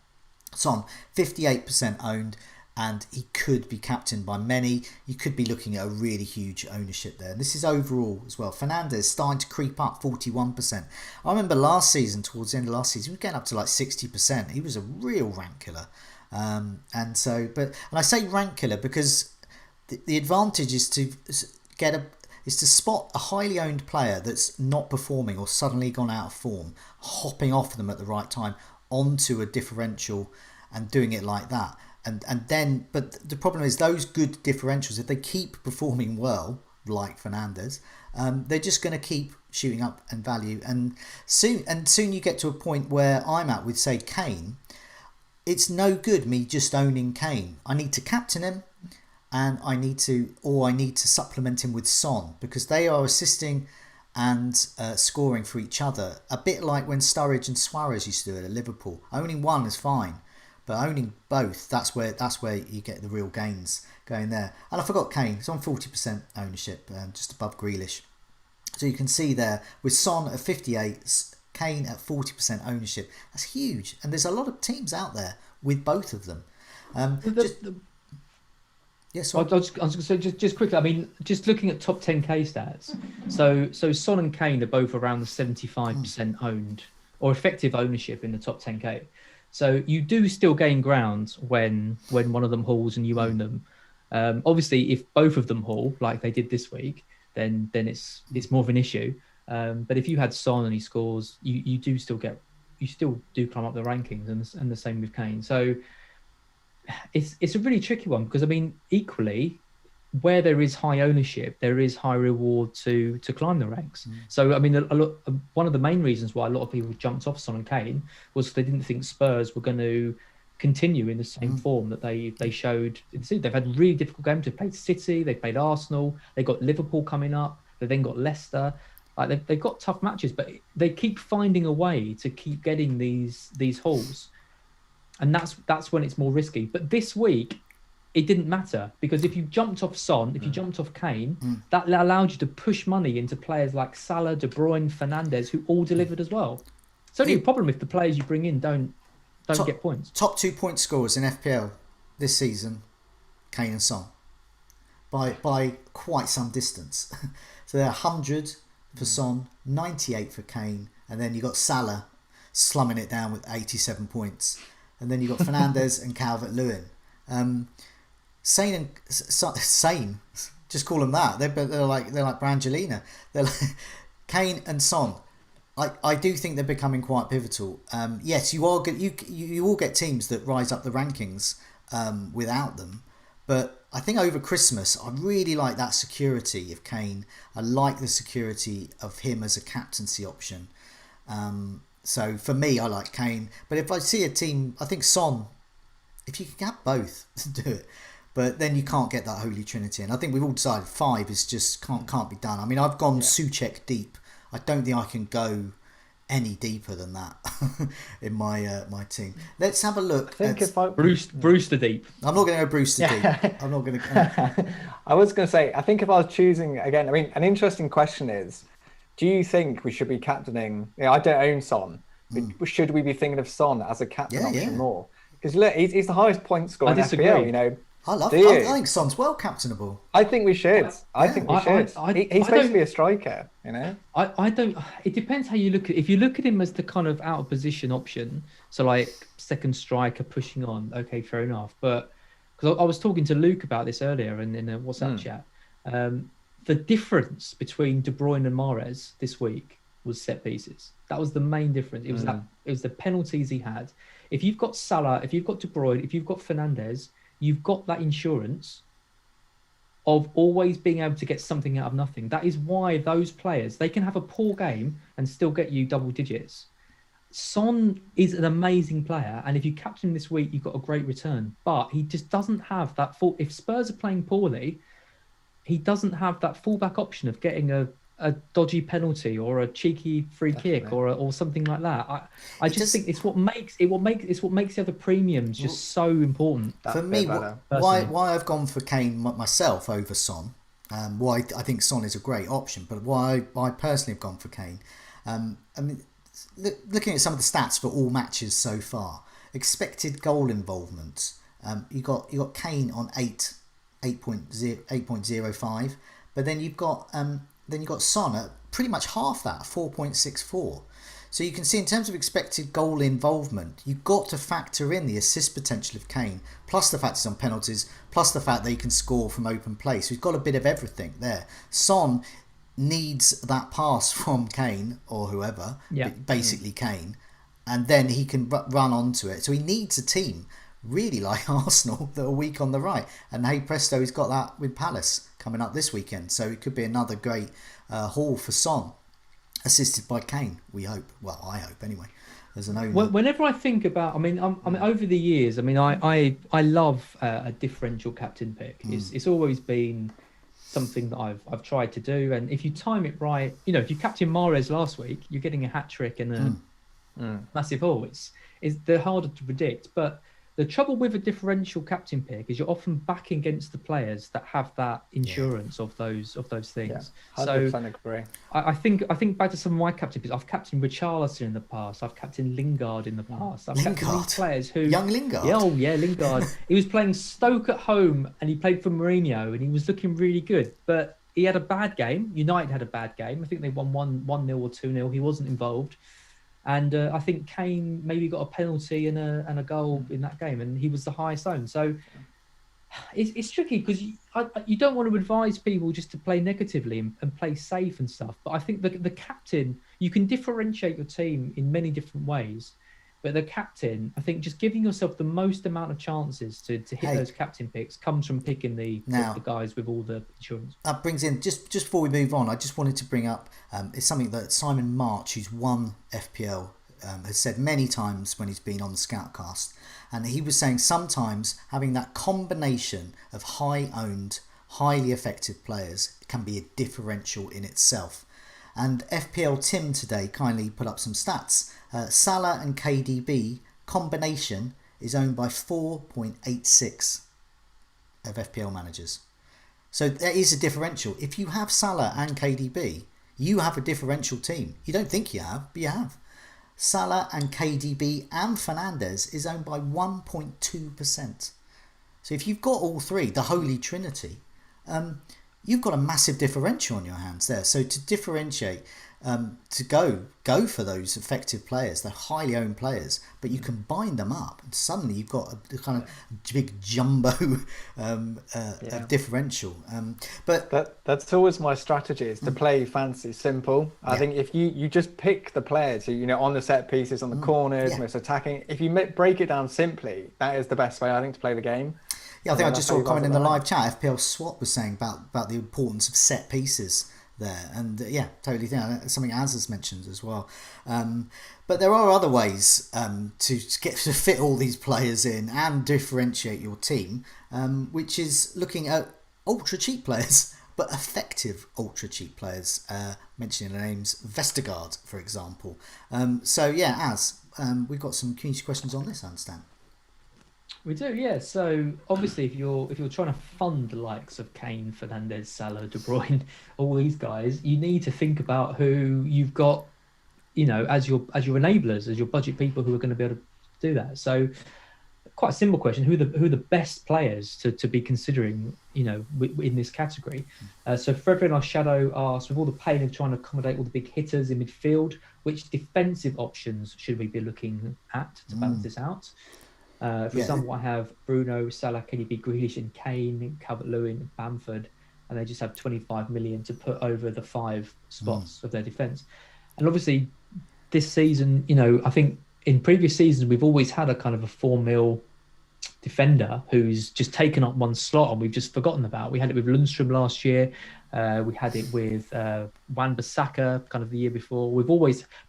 Son, 58% owned, and he could be captained by many. You could be looking at a really huge ownership there. And this is overall as well. Fernandes starting to creep up, 41%. I remember last season, towards the end of last season, he was getting up to like 60%. He was a real rank killer. And I say rank killer because the advantage is to spot a highly owned player that's not performing or suddenly gone out of form, hopping off them at the right time onto a differential and doing it like that. But the problem is those good differentials, if they keep performing well, like Fernandes, they're just going to keep shooting up in value. And soon you get to a point where I'm at with, say, Kane. It's no good me just owning Kane. I need to captain him, and I need to supplement him with Son, because they are assisting and scoring for each other. A bit like when Sturridge and Suarez used to do it at Liverpool. Owning one is fine, but owning both, that's where you get the real gains going there. And I forgot Kane. He's on 40% ownership, just above Grealish. So you can see there with Son at 58, Kane at 40% ownership. That's huge. And there's a lot of teams out there with both of them. Yes, I was going to say just quickly. I mean, just looking at top 10k stats. So Son and Kane are both around the 75% owned or effective ownership in the top 10k. So you do still gain ground when one of them hauls and you own them. Obviously, if both of them haul like they did this week, then it's more of an issue. But if you had Son and he scores, you still do climb up the rankings, and the same with Kane. So it's a really tricky one, because I mean, equally, where there is high ownership, there is high reward to climb the ranks. So I mean, one of the main reasons why a lot of people jumped off Son and Kane was they didn't think Spurs were going to continue in the same form that they showed. They've had really difficult games. They've played City, they played Arsenal, they got Liverpool coming up, they then got Leicester. Like they've got tough matches, but they keep finding a way to keep getting these hauls, and that's when it's more risky. But this week, it didn't matter, because if you jumped off Son, if you jumped off Kane, that allowed you to push money into players like Salah, De Bruyne, Fernandes, who all delivered as well. It's only a problem if the players you bring in don't get points. Top 2 point scorers in FPL this season, Kane and Son, by quite some distance. So they're 100 for Son, 98 for Kane, and then you got Salah slumming it down with 87 points, and then you got Fernandes and Calvert-Lewin. Sane, just call them that. They're like Brangelina. They're like Kane and Son. I do think they're becoming quite pivotal. Yes, you will get teams that rise up the rankings without them, but I think over Christmas I really like that security of Kane. I like the security of him as a captaincy option. So for me, I like Kane. But if I see a team, I think Son, if you can have both, do it. But then you can't get that holy trinity. And I think we've all decided 5 is just can't be done. I mean, I've gone Souček deep. I don't think I can go any deeper than that in my my team. Let's have a look. Brewster deep. I'm not going to go Brewster deep. I'm not going to. I was going to say, I think if I was choosing again, I mean, an interesting question is, do you think we should be captaining? I don't own Son. Should we be thinking of Son as a captain option more? Because look, he's the highest point scorer in FPL. You know, I Do you? I think Son's well captainable. I think we should. I Yeah. think we should. He's supposed to be a striker, you know? I don't. It depends how you look at. If you look at him as the kind of out of position option, so like second striker pushing on, okay, fair enough. But because I was talking to Luke about this earlier in a WhatsApp chat, the difference between De Bruyne and Mahrez this week was set pieces. That was the main difference. It was it was the penalties he had. If you've got Salah, if you've got De Bruyne, if you've got Fernandes, you've got that insurance of always being able to get something out of nothing. That is why those players, they can have a poor game and still get you double digits. Son is an amazing player, and if you captain him this week, you've got a great return. But he just doesn't have that full. If Spurs are playing poorly, he doesn't have that fallback option of getting a dodgy penalty or a cheeky free kick or something like that. I just think it's what makes the other premiums just so important. For me, why I've gone for Kane myself over Son, why I think Son is a great option, but why I personally have gone for Kane. I mean, looking at some of the stats for all matches so far, expected goal involvement, you got Kane on 8.05, but then you've got Son at pretty much half that, 4.64. So you can see in terms of expected goal involvement, you've got to factor in the assist potential of Kane, plus the fact he's on penalties, plus the fact that he can score from open play. So he's got a bit of everything there. Son needs that pass from Kane or whoever, basically Kane, and then he can run onto it. So he needs a team really like Arsenal that are weak on the right. And hey presto, he's got that with Palace coming up this weekend. So it could be another great haul for Son, assisted by Kane, we hope. Well, I hope anyway. As an owner. Whenever I think about, I mean, over the years, I mean, I love a differential captain pick. It's always been something that I've tried to do, and if you time it right, you know, if you captain Mahrez last week, you're getting a hat trick and a massive haul. They're harder to predict, but the trouble with a differential captain pick is you're often backing against the players that have that insurance of those things. Yeah, 100% so agree. I think back to some of my captain picks. I've captained Richarlison in the past. I've captained Lingard in the past. I've captained these players who young Lingard. Yeah, Lingard. He was playing Stoke at home and he played for Mourinho and he was looking really good, but he had a bad game. United had a bad game. I think they won 1-0 or 2-0. He wasn't involved. And I think Kane maybe got a penalty and a goal in that game, and he was the highest owned. So it's tricky because you don't want to advise people just to play negatively and play safe and stuff. But I think the captain, you can differentiate your team in many different ways. But the captain, I think just giving yourself the most amount of chances to hit those captain picks comes from picking the guys with all the insurance. That brings in, just before we move on, I just wanted to bring up, it's something that Simon March, who's won FPL, has said many times when he's been on the SCOUTCAST. And he was saying sometimes having that combination of high-owned, highly effective players can be a differential in itself. And FPL Tim today kindly put up some stats. Salah and KDB combination is owned by 4.86 of FPL managers. So there is a differential. If you have Salah and KDB, you have a differential team. You don't think you have, but you have. Salah and KDB and Fernandes is owned by 1.2%. So if you've got all three, the Holy Trinity, you've got a massive differential on your hands there. So to differentiate, to go for those effective players, they're highly owned players, but you can bind them up, and suddenly you've got a kind of big jumbo differential. But that's always my strategy, is to play fancy simple. I think if you just pick the players who, you know, on the set pieces, on the corners, most attacking, if you break it down simply, that is the best way, I think, to play the game. Yeah, I think I just saw a comment in the live chat. FPL Swap was saying about the importance of set pieces there, and totally think that's something Az has mentioned as well. But there are other ways to fit all these players in and differentiate your team, which is looking at ultra cheap players, but effective ultra cheap players. Mentioning the names Vestergaard, for example. Az, we've got some community questions on this, I understand. We do, yeah. So obviously, if you're trying to fund the likes of Kane, Fernandes, Salah, De Bruyne, all these guys, you need to think about who you've got, you know, as your enablers, as your budget people who are going to be able to do that. So quite a simple question: who are the best players to be considering? In this category. So Frederick in our shadow asks, with all the pain of trying to accommodate all the big hitters in midfield, which defensive options should we be looking at to balance this out? For example, I have Bruno, Salah, KDB, Grealish, and Kane, Calvert-Lewin, Bamford, and they just have 25 million to put over the 5 spots of their defence. And obviously, this season, I think in previous seasons we've always had a kind of a 4 mil defender who's just taken up one slot and we've just forgotten about. We had it with Lundstrom last year. We had it with Wan-Bissaka kind of the year before.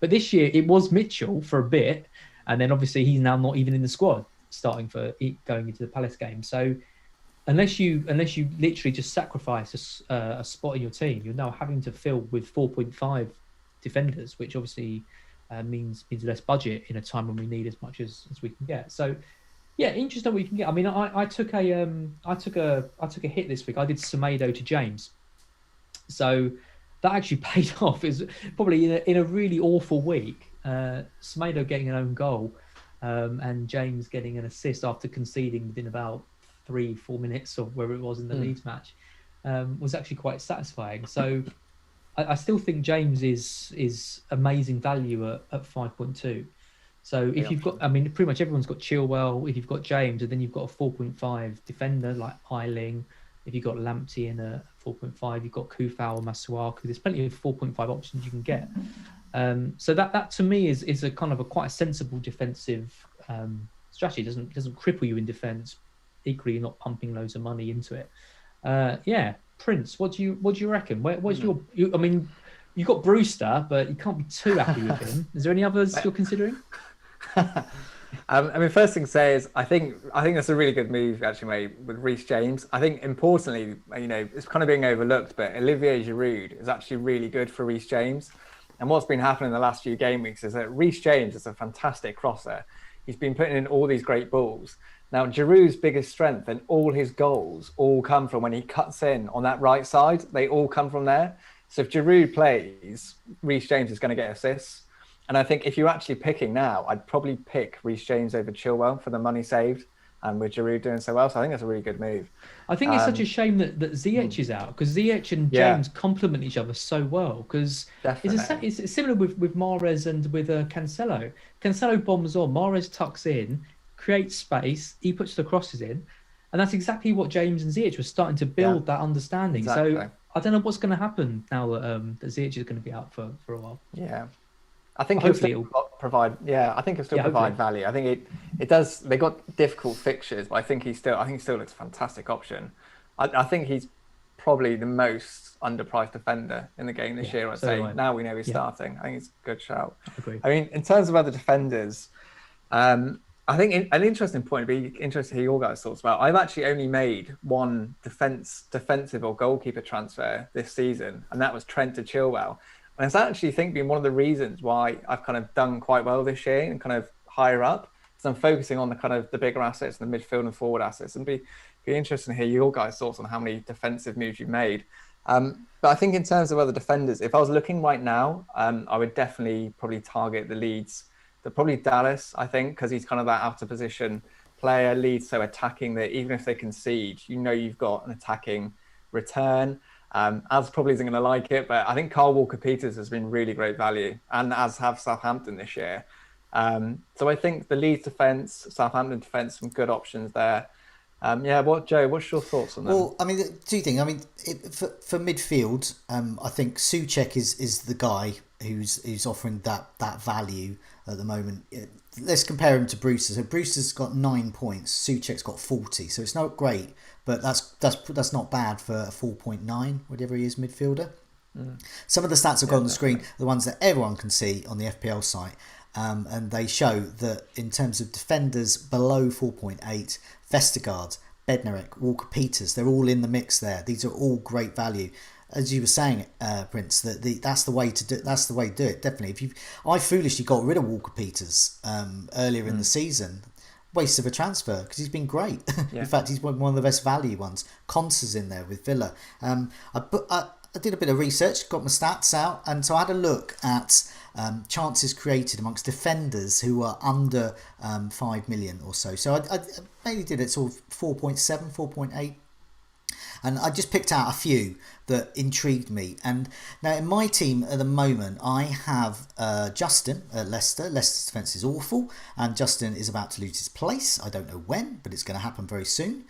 But this year it was Mitchell for a bit, and then obviously he's now not even in the squad going into the Palace game. So unless you literally just sacrifice a spot in your team, you're now having to fill with 4.5 defenders, which obviously means less budget in a time when we need as much as we can get. So yeah, interesting what you can get. I mean, I took a hit this week. I did Semedo to James, so that actually paid off. Is probably in a really awful week. Semedo getting an own goal, and James getting an assist after conceding within about 3-4 minutes of where it was in the Leeds match, was actually quite satisfying. So I still think James is amazing value at 5.2. So if you've got, I mean, pretty much everyone's got Chilwell. If you've got James, and then you've got a 4.5 defender like Eiling. If you've got Lamptey in a 4.5, you've got Kufau or Masuaku. There's plenty of 4.5 options you can get. So that to me is a kind of quite a sensible defensive strategy. It doesn't cripple you in defence. Equally, you're not pumping loads of money into it. Prince, what do you reckon? Where's your? I mean, you've got Brewster, but you can't be too happy with him. Is there any others you're considering? I mean, first thing to say is I think that's a really good move actually made with Reece James. I think importantly, it's kind of being overlooked, but Olivier Giroud is actually really good for Reece James. And what's been happening in the last few game weeks is that Reece James is a fantastic crosser. He's been putting in all these great balls. Now, Giroud's biggest strength and all his goals all come from when he cuts in on that right side. They all come from there. So if Giroud plays, Reece James is going to get assists. And I think if you're actually picking now, I'd probably pick Reece James over Chilwell for the money saved, and with Giroud doing so well. So I think that's a really good move. I think it's such a shame that Ziyech is out, because Ziyech and James complement each other so well. Because it's similar with Mahrez and with Cancelo. Cancelo bombs on, Mahrez tucks in, creates space, he puts the crosses in. And that's exactly what James and Ziyech were starting to build that understanding. Exactly. So I don't know what's going to happen now that Ziyech is going to be out for a while. Yeah. I think he'll still provide. Yeah, I think he'll still provide value. I think it does. They got difficult fixtures, but I think he still looks a fantastic option. I think he's probably the most underpriced defender in the game this year. I'd say now we know he's starting. I think it's a good shout. I agree. I mean, in terms of other defenders, I think an interesting point would be interesting to hear your guys' thoughts about. I've actually only made one defensive or goalkeeper transfer this season, and that was Trent to Chilwell. And it's actually, been one of the reasons why I've kind of done quite well this year and kind of higher up. So I'm focusing on the kind of the bigger assets, the midfield and forward assets, and be interesting to hear your guys' thoughts on how many defensive moves you've made. But I think in terms of other defenders, if I was looking right now, I would definitely probably target the Leeds. Probably Dallas, I think, because he's kind of that out of position player. Leeds so attacking that even if they concede, you've got an attacking return. Az probably isn't going to like it, but I think Kyle Walker-Peters has been really great value, and as have Southampton this year. So I think the Leeds defence, Southampton defence, some good options there. Joe, what's your thoughts on that? Well, I mean, two things. I mean, for midfield, I think Souček is the guy who's offering that value at the moment. Let's compare him to Brewster. So Brewster's got 9 points, Souček's got 40. So it's not great, but that's not bad for a 4.9, whatever he is, midfielder. Some of the stats I've got on the screen are the ones that everyone can see on the FPL site. And they show that in terms of defenders below 4.8, Vestergaard, Bednarek, Walker-Peters, they're all in the mix there. These are all great value. As you were saying, Prince, that's the way to do it. That's the way to do it. Definitely. I foolishly got rid of Walker-Peters earlier in the season. Waste of a transfer because he's been great. In fact, he's one of the best value ones. Consa's in there with Villa. I did a bit of research, got my stats out, and so I had a look at chances created amongst defenders who are under 5 million or so. So I mainly did it sort of 4.7, 4.8. And I just picked out a few that intrigued me. And now in my team at the moment, I have Justin at Leicester. Leicester's defence is awful, and Justin is about to lose his place. I don't know when, but it's going to happen very soon.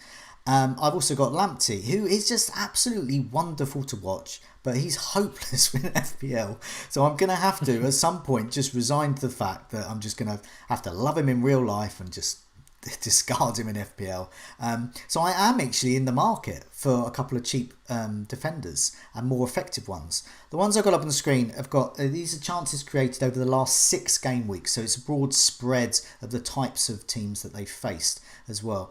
I've also got Lamptey, who is just absolutely wonderful to watch, but he's hopeless with FPL. So I'm going to have to, at some point, just resign to the fact that I'm just going to have to love him in real life and just discard him in FPL. So I am actually in the market for a couple of cheap defenders and more effective ones. The ones I've got up on the screen have got these are chances created over the last 6 game weeks, so it's a broad spread of the types of teams that they've faced as well.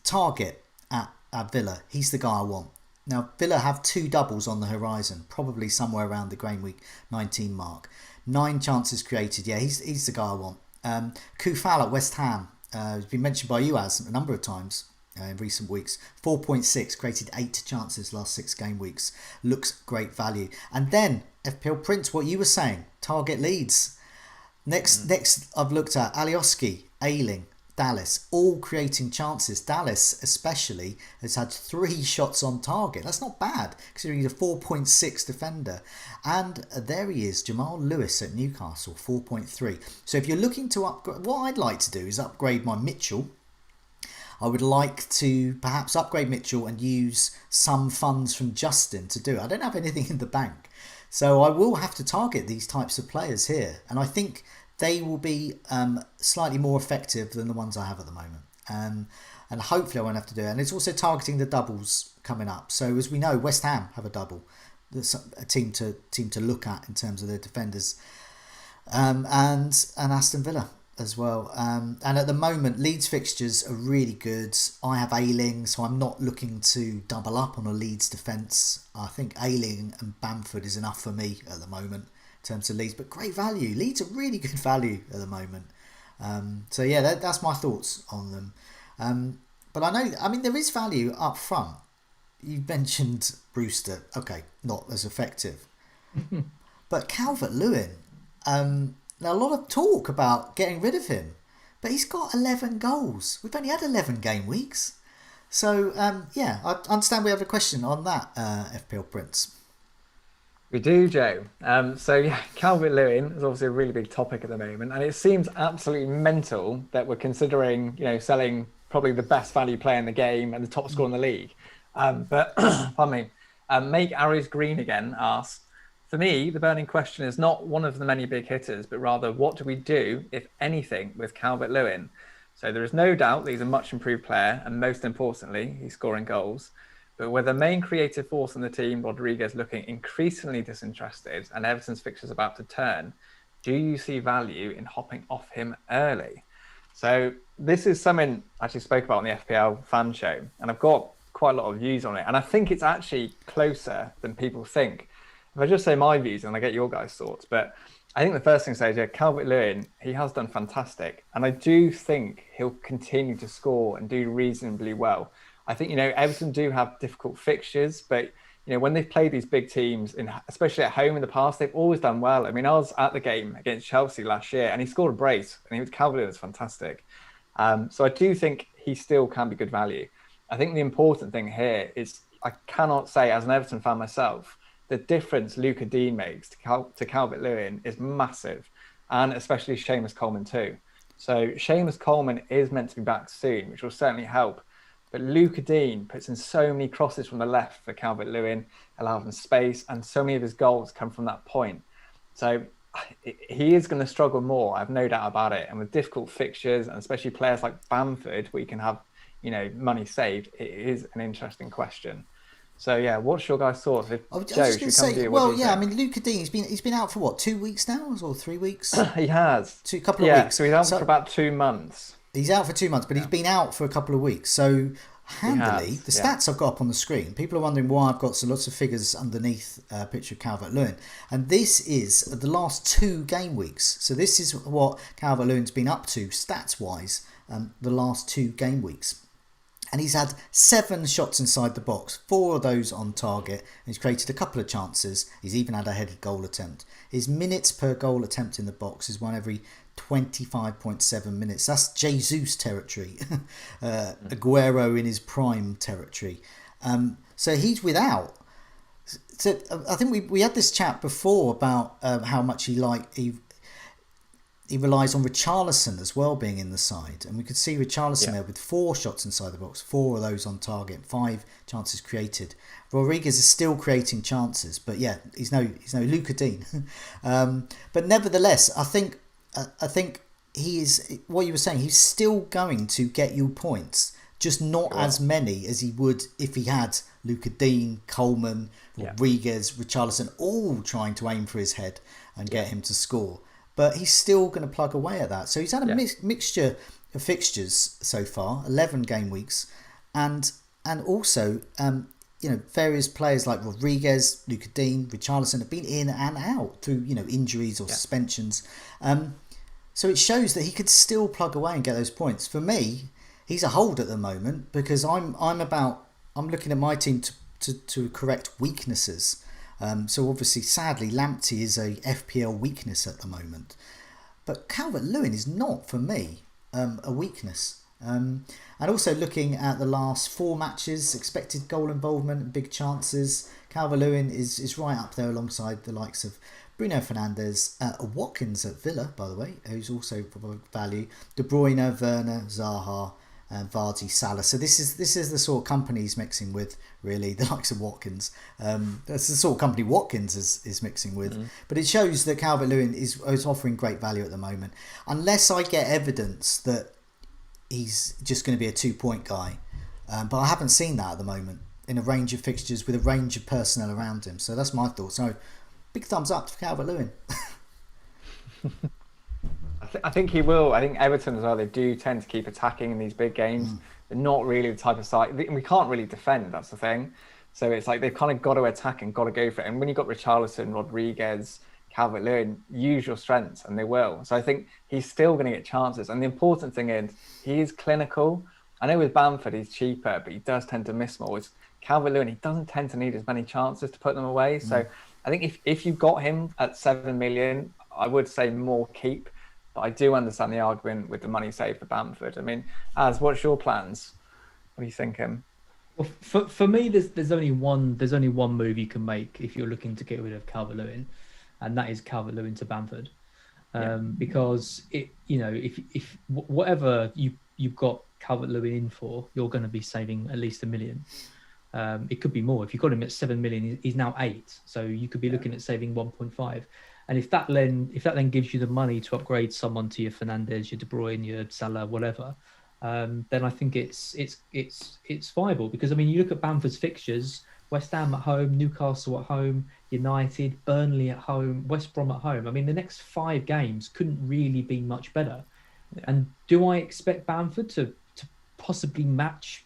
Target at Villa, he's the guy I want. Now Villa have 2 doubles on the horizon, probably somewhere around the game week 19 mark. 9 chances created, yeah, he's the guy I want. Koufal at West Ham, has been mentioned by you as a number of times in recent weeks. 4.6, created 8 chances last 6 game weeks. Looks great value. And then FPL Prince, what you were saying, target Leeds. Next I've looked at Alioski, Ayling, Dallas, all creating chances. Dallas especially has had 3 shots on target. That's not bad considering he's a 4.6 defender. And there he is, Jamal Lewis at Newcastle, 4.3. So if you're looking to upgrade, what I'd like to do is upgrade my Mitchell. I would like to perhaps upgrade Mitchell and use some funds from Justin to do it. I don't have anything in the bank. So I will have to target these types of players here. And I think they will be slightly more effective than the ones I have at the moment. And hopefully I won't have to do it. And it's also targeting the doubles coming up. So as we know, West Ham have a double. That's a team to look at in terms of their defenders. And Aston Villa as well. And at the moment, Leeds fixtures are really good. I have Ayling, so I'm not looking to double up on a Leeds defence. I think Ayling and Bamford is enough for me at the moment. Terms of Leeds, but great value. Leeds are really good value at the moment. So yeah, that's my thoughts on them. But I mean, there is value up front. You mentioned Brewster. Okay, not as effective. But Calvert-Lewin, now a lot of talk about getting rid of him, but he's got 11 goals. We've only had 11 game weeks. So yeah, I understand we have a question on that, FPL Prince. We do, Joe. So yeah, Calvert-Lewin is obviously a really big topic at the moment, and it seems absolutely mental that we're considering, selling probably the best value player in the game and the top scorer in the league. But pardon me, Make Arrows Green again asks, for me, the burning question is not one of the many big hitters, but rather what do we do, if anything, with Calvert-Lewin? So there is no doubt that he's a much improved player, and most importantly, he's scoring goals. But with the main creative force in the team, Rodriguez, looking increasingly disinterested and Everton's fixtures about to turn, do you see value in hopping off him early? So this is something I actually spoke about on the FPL fan show, and I've got quite a lot of views on it. And I think it's actually closer than people think. If I just say my views and I get your guys' thoughts, but I think the first thing to say is, yeah, Calvert-Lewin, he has done fantastic. And I do think he'll continue to score and do reasonably well. I think, Everton do have difficult fixtures, but, when they've played these big teams, especially at home in the past, they've always done well. I mean, I was at the game against Chelsea last year and he scored a brace, and Calvert-Lewin was fantastic. So I do think he still can be good value. I think the important thing here is I cannot say, as an Everton fan myself, the difference Luca Dean makes to Calvert-Lewin is massive, and especially Seamus Coleman too. So Seamus Coleman is meant to be back soon, which will certainly help. But Luca Dean puts in so many crosses from the left for Calvert-Lewin, allows him space, and so many of his goals come from that point. So he is going to struggle more, I have no doubt about it. And with difficult fixtures, and especially players like Bamford, where you can have, money saved, it is an interesting question. So yeah, what's your guys' thoughts? If I was Joe, just going to say, well, yeah, I mean, Luca Dean, he's been out for what, 2 weeks now, or 3 weeks? He has. A couple of weeks. So he's out for about 2 months. He's out for 2 months, but he's been out for a couple of weeks. So handily, the stats I've got up on the screen, people are wondering why I've got so lots of figures underneath a picture of Calvert-Lewin. And this is the last 2 game weeks. So this is what Calvert-Lewin's been up to, stats-wise, the last 2 game weeks. And he's had 7 shots inside the box, 4 of those on target, and he's created a couple of chances. He's even had a headed goal attempt. His minutes per goal attempt in the box is one every 25.7 minutes. That's Jesus territory. Aguero in his prime territory. So he's without. So I think we had this chat before about how much he relies on Richarlison as well being in the side, and we could see Richarlison there with 4 shots inside the box, 4 of those on target, 5 chances created. Rodriguez is still creating chances, but yeah, he's no Luca Dean. But nevertheless, I think he is what you were saying. He's still going to get you points, just not as many as he would if he had Luca Dean, Coleman, Rodriguez, Richarlison all trying to aim for his head and get him to score. But he's still going to plug away at that. So he's had a mixture of fixtures so far, 11 game weeks, and also various players like Rodriguez, Luca Dean, Richarlison have been in and out through injuries or suspensions. So it shows that he could still plug away and get those points. For me, he's a hold at the moment because I'm looking at my team to correct weaknesses. So obviously, sadly, Lamptey is a FPL weakness at the moment. But Calvert-Lewin is not, for me, a weakness. And also looking at the last 4 matches, expected goal involvement and big chances, Calvert-Lewin is right up there alongside the likes of Bruno Fernandes, Watkins at Villa, by the way, who's also for value, De Bruyne, Werner, Zaha, and Vardy, Salah. So this is the sort of company he's mixing with, really, the likes of Watkins. That's the sort of company Watkins is mixing with. But it shows that Calvert-Lewin is offering great value at the moment. Unless I get evidence that he's just going to be a 2-point guy. But I haven't seen that at the moment in a range of fixtures with a range of personnel around him. So that's my thought. So big thumbs up to Calvert-Lewin. I think he will. I think Everton as well, they do tend to keep attacking in these big games. They're not really the type of side. We can't really defend, that's the thing. So it's like they've kind of got to attack and got to go for it. And when you've got Richarlison, Rodriguez, Calvert-Lewin, use your strengths, and they will. So I think he's still going to get chances. And the important thing is he is clinical. I know with Bamford he's cheaper, but he does tend to miss more. With Calvert-Lewin, he doesn't tend to need as many chances to put them away. So I think if you got him at 7 million, I would say more keep. But I do understand the argument with the money saved for Bamford. I mean, what's your plans? What are you thinking? Well, for me, there's only one move you can make if you're looking to get rid of Calvert-Lewin, and that is Calvert-Lewin to Bamford, because if whatever you've got Calvert-Lewin in for, you're going to be saving at least $1 million. It could be more. If you got him at 7 million, he's now 8, so you could be looking at saving 1.5. And if that then gives you the money to upgrade someone to your Fernandes, your De Bruyne, your Salah, whatever, then I think it's viable. Because I mean, you look at Bamford's fixtures: West Ham at home, Newcastle at home, United, Burnley at home, West Brom at home. I mean, the next 5 games couldn't really be much better. Yeah. And do I expect Bamford to possibly match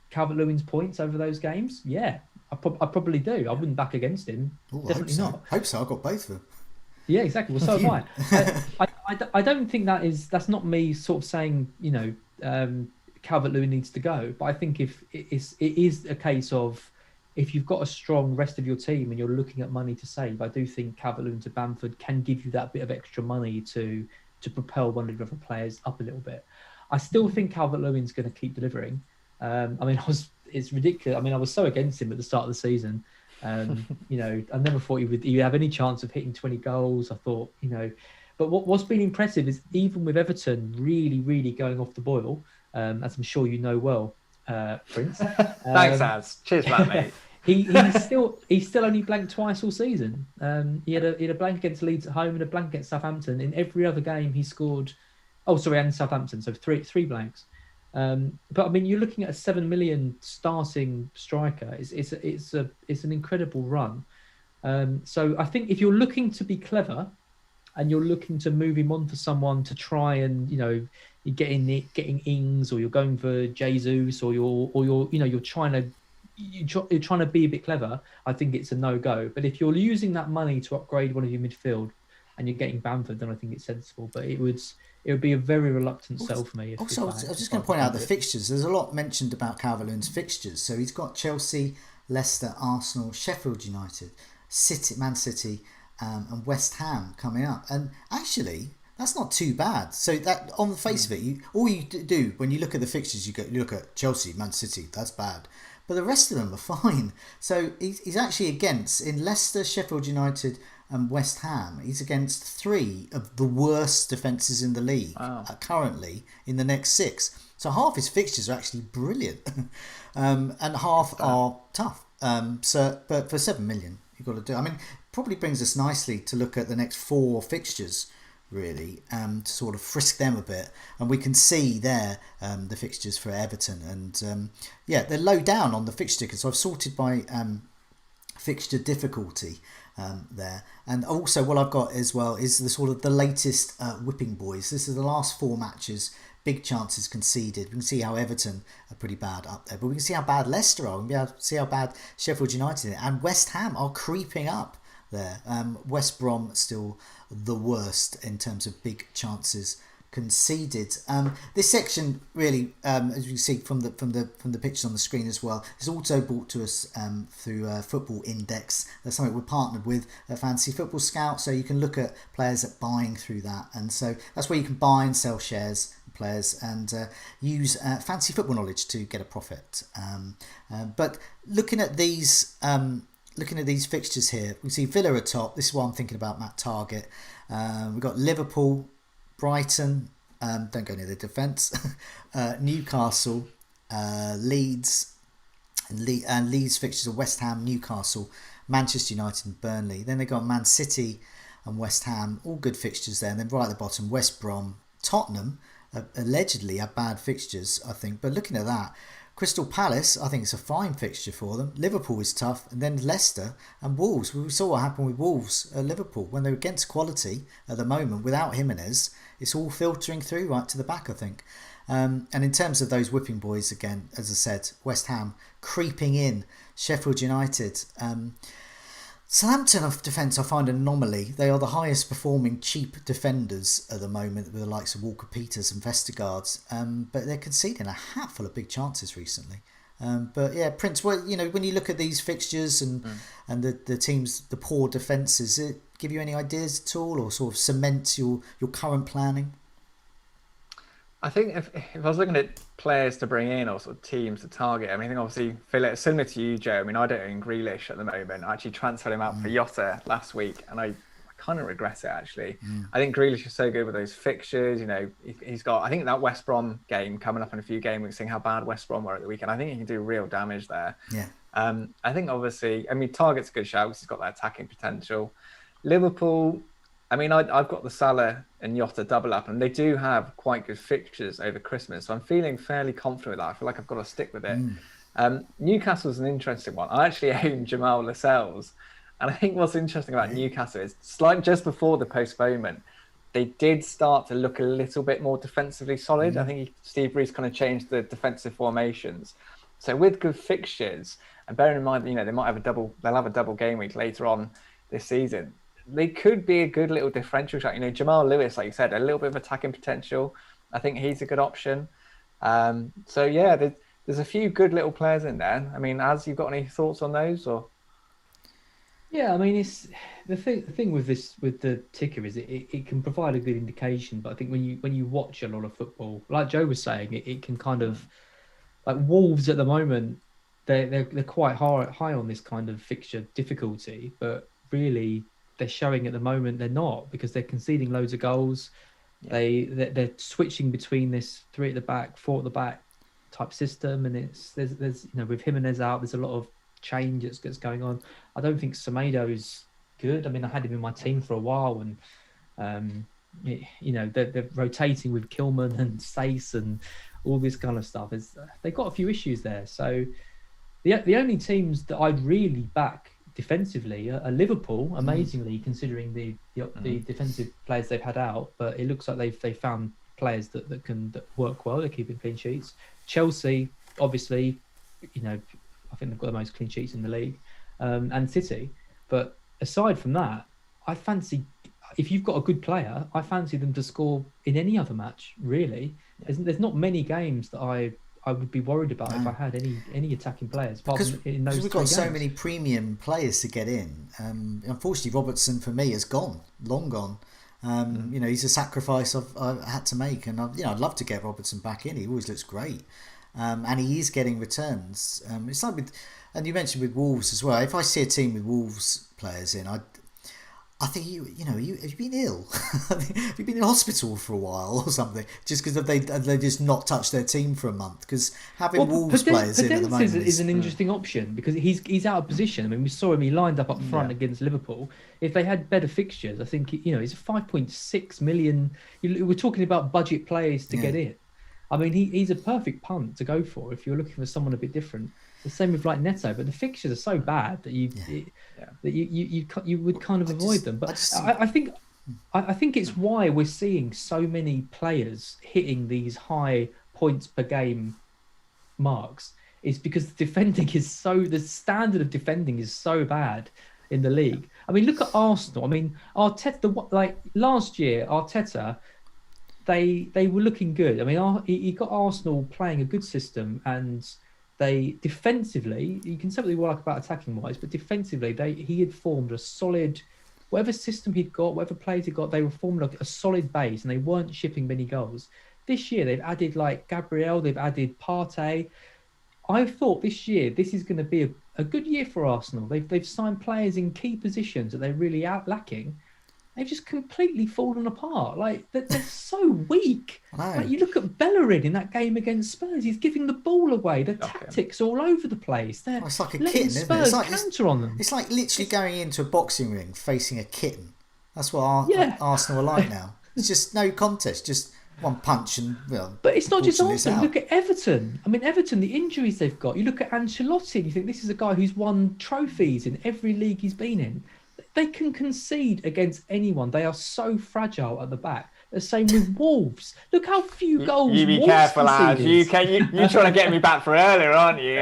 Calvert-Lewin's points over those games? Yeah. I probably do. I wouldn't back against him. Ooh, Definitely not. I hope so. I've got both of them. Yeah, exactly. Well, so have I. I don't think that's not me sort of saying, Calvert-Lewin needs to go. But I think if it is a case of if you've got a strong rest of your team and you're looking at money to save, I do think Calvert-Lewin to Bamford can give you that bit of extra money to propel one of the other players up a little bit. I still think Calvert-Lewin's going to keep delivering. It's ridiculous. I mean, I was so against him at the start of the season. I never thought he would have any chance of hitting 20 goals. I thought, but what's been impressive is even with Everton really, really going off the boil, as I'm sure you know well, Prince. Thanks, Az. Cheers, mate. He's still only blanked twice all season. He had a blank against Leeds at home and a blank against Southampton. In every other game, he scored. Oh, sorry, and Southampton. So three blanks. But I mean, you're looking at a 7 million starting striker. It's an incredible run. So I think if you're looking to be clever, and you're looking to move him on for someone to try and you're getting Ings, or you're going for Jesus, or you're trying to be a bit clever, I think it's a no-go. But if you're using that money to upgrade one of your midfield and you're getting Bamford, then I think it's sensible. But it would be a very reluctant sell for me. Also, I was just going to point out the fixtures. There's a lot mentioned about Calvert-Lewin's fixtures. So he's got Chelsea, Leicester, Arsenal, Sheffield United, Man City, and West Ham coming up. And actually, that's not too bad. So that on the face of it, all you do when you look at the fixtures, you look at Chelsea, Man City. That's bad. But the rest of them are fine. So he's actually against, in Leicester, Sheffield United and West Ham, he's against 3 of the worst defences in the league currently in the next 6. So half his fixtures are actually brilliant and half are tough. But for 7 million, you've got to do. I mean, probably brings us nicely to look at the next 4 fixtures, really, to sort of frisk them a bit. And we can see there the fixtures for Everton. And they're low down on the fixture tickets. So I've sorted by fixture difficulty there. And also what I've got as well is the sort of the latest whipping boys. This is the last 4 matches, big chances conceded. We can see how Everton are pretty bad up there, but we can see how bad Leicester are. We can see how bad Sheffield United are. And West Ham are creeping up there. West Brom still the worst in terms of big chances conceded. This section really, as you see from the pictures on the screen as well, is also brought to us through Football Index. That's something we're partnered with Fantasy Football Scout, so you can look at players at buying through that, and so that's where you can buy and sell shares players and use fantasy football knowledge to get a profit. But looking at these fixtures here, we see Villa at top. This is what I'm thinking about, Matt Target. We've got Liverpool, Brighton, don't go near the defence, Newcastle, Leeds, and Leeds fixtures are West Ham, Newcastle, Manchester United and Burnley. Then they've got Man City and West Ham, all good fixtures there. And then right at the bottom, West Brom, Tottenham, allegedly have bad fixtures, I think. But looking at that, Crystal Palace, I think it's a fine fixture for them. Liverpool is tough. And then Leicester and Wolves. We saw what happened with Wolves at Liverpool. When they're against quality at the moment, without Jimenez, it's all filtering through right to the back, I think. And in terms of those whipping boys, again, as I said, West Ham creeping in. Sheffield United. Southampton of defence, I find an anomaly. They are the highest performing cheap defenders at the moment with the likes of Walker-Peters and Vestergaards, but they're conceding a hatful of big chances recently. But yeah, Prince, well, when you look at these fixtures and the teams, the poor defences, does it give you any ideas at all, or sort of cement your current planning? I think if I was looking at players to bring in or sort of teams to target, I mean, I think obviously Philip, similar to you, Joe. I mean, I don't own Grealish at the moment. I actually transferred him out for Jota last week, and I kind of regret it actually. I think Grealish is so good with those fixtures. He's got, I think, that West Brom game coming up in a few game weeks, seeing how bad West Brom were at the weekend. I think he can do real damage there. Yeah. I think obviously, I mean, Target's a good shout because he's got that attacking potential. Liverpool, I mean, I've got the Salah and Jota double up, and they do have quite good fixtures over Christmas. So I'm feeling fairly confident with that. I feel like I've got to stick with it. Newcastle's an interesting one. I actually own Jamal Lascelles. And I think what's interesting about Newcastle is, it's like just before the postponement, they did start to look a little bit more defensively solid. I think Steve Bruce kind of changed the defensive formations. So with good fixtures, and bearing in mind, they might have they'll have a double game week later on this season. They could be a good little differential shot. Jamal Lewis, like you said, a little bit of attacking potential. I think he's a good option. So yeah, there's a few good little players in there. I mean, you got any thoughts on those, or? Yeah, I mean, it's the thing with the ticker is it can provide a good indication, but I think when you watch a lot of football, like Joe was saying, it can kind of, like Wolves at the moment, they're quite high on this kind of fixture difficulty, but really they're showing at the moment they're not, because they're conceding loads of goals. Yeah. They're switching between this 3 at the back, 4 at the back type system, and there's with Jimenez out, there's a lot of change that's going on. I don't think Semedo is good. I mean, I had him in my team for a while, and they're rotating with Kilman and Stace and all this kind of stuff. They've got a few issues there. So the only teams that I'd really back defensively are Liverpool, amazingly, considering the defensive players they've had out. But it looks like they've found players that work well. They're keeping clean sheets. Chelsea, obviously, I think they've got the most clean sheets in the league, and City. But aside from that, I fancy if you've got a good player, I fancy them to score in any other match. Really, there's not many games that I would be worried about if I had any attacking players. Because in those we've got so games. many premium players to get in. Unfortunately, Robertson for me is gone, long gone. You know, he's a sacrifice I've had to make, and I'd love to get Robertson back in. He always looks great, and he is getting returns. It's like and you mentioned with Wolves as well. If I see a team with Wolves players in, I think have you been ill? Have you been in hospital for a while or something? Just because they just not touched their team for a month? Because having Wolves players in at the moment is an interesting option because he's out of position. I mean, we saw him. He lined up front against Liverpool. If they had better fixtures, I think he's 5.6 million. We're talking about budget players to get in. I mean, he's a perfect punt to go for if you're looking for someone a bit different. The same with like Neto, but the fixtures are so bad that you would kind of avoid them. But I think it's why we're seeing so many players hitting these high points per game marks is because the standard of defending is so bad in the league. I mean, look at Arsenal. I mean, Arteta, last year, Arteta, they were looking good. I mean, he got Arsenal playing a good system, and they defensively, you can say what you like about attacking wise, but defensively, he had formed a solid, whatever system he'd got, whatever players he got, they were formed like a solid base, and they weren't shipping many goals. This year, they've added like Gabriel, they've added Partey. I thought this year, this is going to be a good year for Arsenal. They've signed players in key positions that they're really out lacking. They've just completely fallen apart. Like they're so weak. Like, you look at Bellerin in that game against Spurs. He's giving the ball away. The tactics all over the place. It's like a kitten, isn't it? It's like counter on them. It's like literally going into a boxing ring facing a kitten. That's what Arsenal are like now. It's just no contest. Just one punch and But it's not just Arsenal. Look at Everton. I mean, Everton, the injuries they've got. You look at Ancelotti and you think this is a guy who's won trophies in every league he's been in. They can concede against anyone. They are so fragile at the back. The same with Wolves. Look how few goals. You be careful, lads. You're trying to get me back for earlier, aren't you?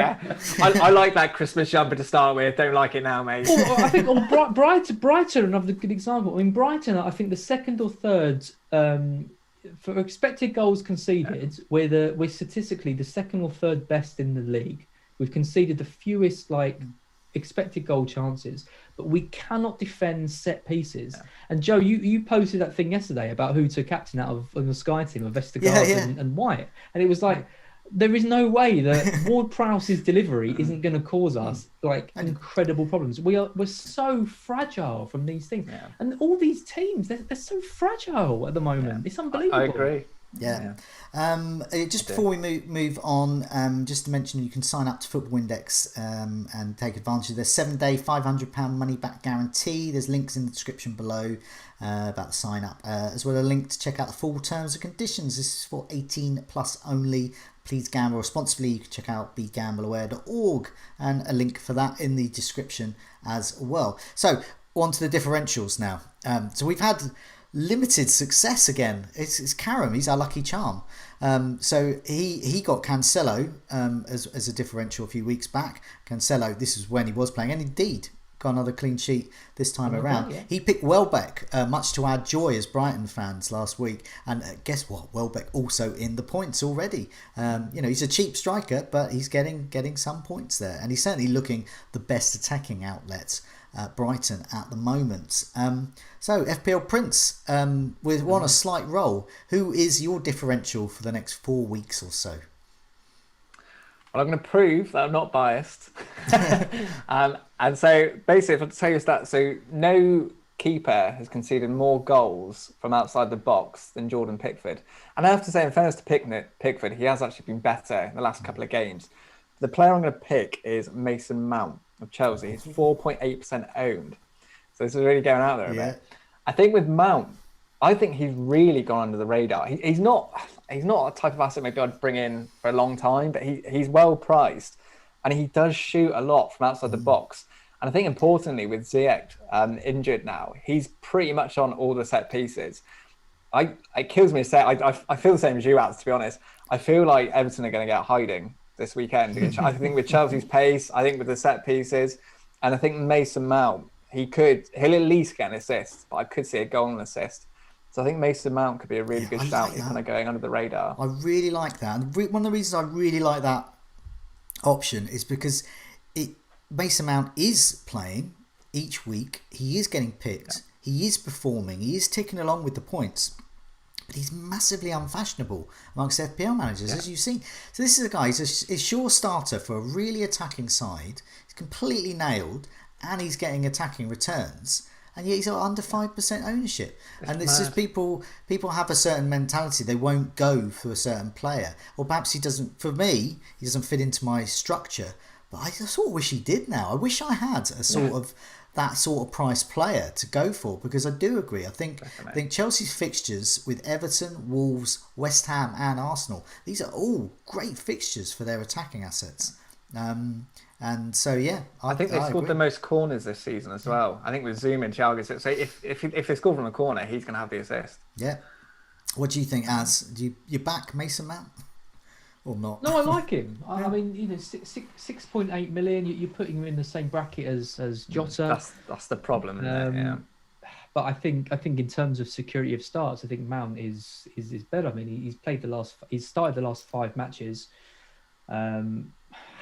I like that Christmas jumper to start with. Don't like it now, mate. Well, I think Brighton, another good example. I mean, Brighton, I think the second or third for expected goals conceded. We're statistically the second or third best in the league. We've conceded the fewest expected goal chances, but we cannot defend set pieces. And Joe, you posted that thing yesterday about who to captain out of the Sky team of Vestergaard and White, and it was like there is no way that Ward-Prowse's delivery isn't going to cause us incredible problems. We're so fragile from these things, and all these teams they're so fragile at the moment. It's unbelievable. I agree. Just before we move on, just to mention you can sign up to Football Index and take advantage of their 7-day £500 money back guarantee. There's links in the description below about the sign up, as well as a link to check out the full terms and conditions. This is for 18 plus only. Please gamble responsibly. You can check out begambleaware.org and a link for that in the description as well. So on to the differentials now. So we've had limited success again. It's Karam. He's our lucky charm. So he got Cancelo as a differential a few weeks back. Cancelo, this is when he was playing, and indeed got another clean sheet this time around. He picked Welbeck, much to our joy as Brighton fans last week. And guess what? Welbeck also in the points already. He's a cheap striker, but he's getting some points there, and he's certainly looking the best attacking outlet at Brighton at the moment. So FPL Prince, with on a slight roll, who is your differential for the next 4 weeks or so? Well, I'm going to prove that I'm not biased. And so basically, if I tell you that, so no keeper has conceded more goals from outside the box than Jordan Pickford. And I have to say, in fairness to Pickford, he has actually been better in the last couple of games. The player I'm going to pick is Mason Mount of Chelsea. He's 4.8% owned. So this is really going out there a bit. I think with Mount, I think he's really gone under the radar. He's not a type of asset maybe I'd bring in for a long time, but he's well priced, and he does shoot a lot from outside the box. And I think importantly with Ziyech injured now, he's pretty much on all the set pieces. It kills me to say I feel the same as you, Alex, to be honest. I feel like Everton are going to get hiding this weekend. I think with Chelsea's pace, I think with the set pieces, and I think Mason Mount, he'll at least get an assist, but I could see a goal and assist. So I think Mason Mount could be a really good shout. He's kind of going under the radar. I really like that. And one of the reasons I really like that option is because Mason Mount is playing each week. He is getting picked. Yeah. He is performing. He is ticking along with the points. But he's massively unfashionable amongst FPL managers, as you've seen. So this is a guy, he's a sure starter for a really attacking side. He's completely nailed, and he's getting attacking returns. And yet he's under 5% ownership. And it's just people have a certain mentality. They won't go for a certain player. Or perhaps he doesn't fit into my structure. But I sort of wish he did now. I wish I had a sort of that sort of price player to go for, because I do agree. I think Chelsea's fixtures with Everton, Wolves, West Ham and Arsenal, these are all great fixtures for their attacking assets. And so I think they scored the most corners this season as well. I think with Zoom and Thiago, so if they score from a corner, he's going to have the assist. Yeah. What do you think, Az? Do you back Mason Mount or not? No, I like him. I mean, 6.8 million. You're putting him in the same bracket as Jota. That's the problem. But I think in terms of security of starts, I think Mount is better. I mean, he's started the last 5 matches.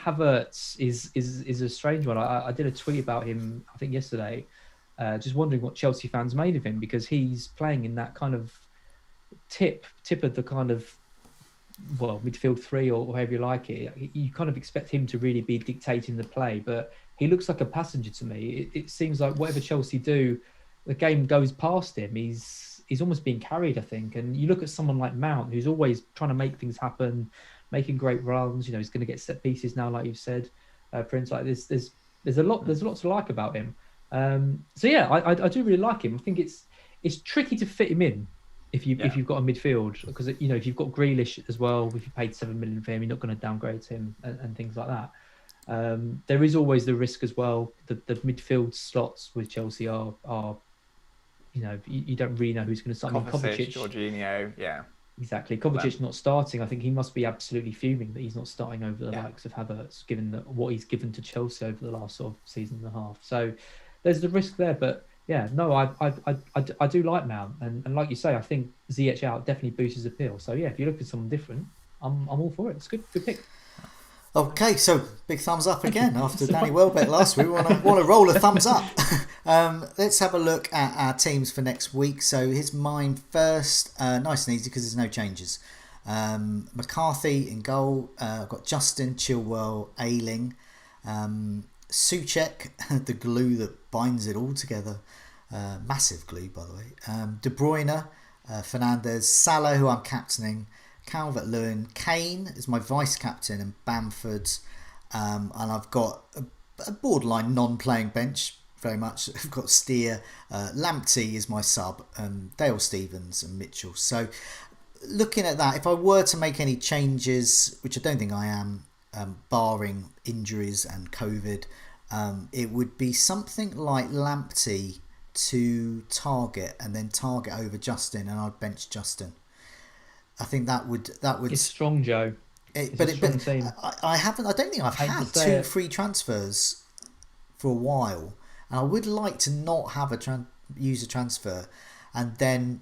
Havertz is a strange one. I did a tweet about him, I think yesterday, just wondering what Chelsea fans made of him, because he's playing in that kind of tip of the kind of, midfield 3 or however you like it. You kind of expect him to really be dictating the play, but he looks like a passenger to me. It seems like whatever Chelsea do, the game goes past him. He's almost being carried, I think. And you look at someone like Mount, who's always trying to make things happen, making great runs. He's going to get set pieces now, like you've said, Prince. Like there's a lot to like about him. I do really like him. I think it's tricky to fit him in if you've got a midfield, because if you've got Grealish as well, if you paid 7 million for him, you're not going to downgrade him and things like that. There is always the risk as well. The midfield slots with Chelsea are you don't really know who's going to start. Kovacic, Jorginho, Exactly. Kovacic not starting. I think he must be absolutely fuming that he's not starting over the likes of Havertz, given what he's given to Chelsea over the last sort of season and a half. So there's the risk there. But I do like Mount, and like you say, I think Ziyech out definitely boosts his appeal. So if you look at someone different, I'm all for it. It's good pick. Okay, so big thumbs up again after Danny Welbeck last week. We want to roll a thumbs up. Let's have a look at our teams for next week. So here's mine first. Nice and easy because there's no changes. McCarthy in goal. I've got Justin, Chilwell, Ayling. Souček, the glue that binds it all together. Massive glue, by the way. De Bruyne, Fernandes, Salah, who I'm captaining, Calvert-Lewin, Kane is my vice-captain, and Bamford. And I've got a borderline non-playing bench, very much. I've got Steer. Lamptey is my sub, Dale Stevens and Mitchell. So looking at that, if I were to make any changes, which I don't think I am, barring injuries and COVID, it would be something like Lamptey to Target, and then Target over Justin, and I'd bench Justin. I think that would. It's strong, Joe. I don't think I've had 2 free transfers for a while, and I would like to not have use a transfer, and then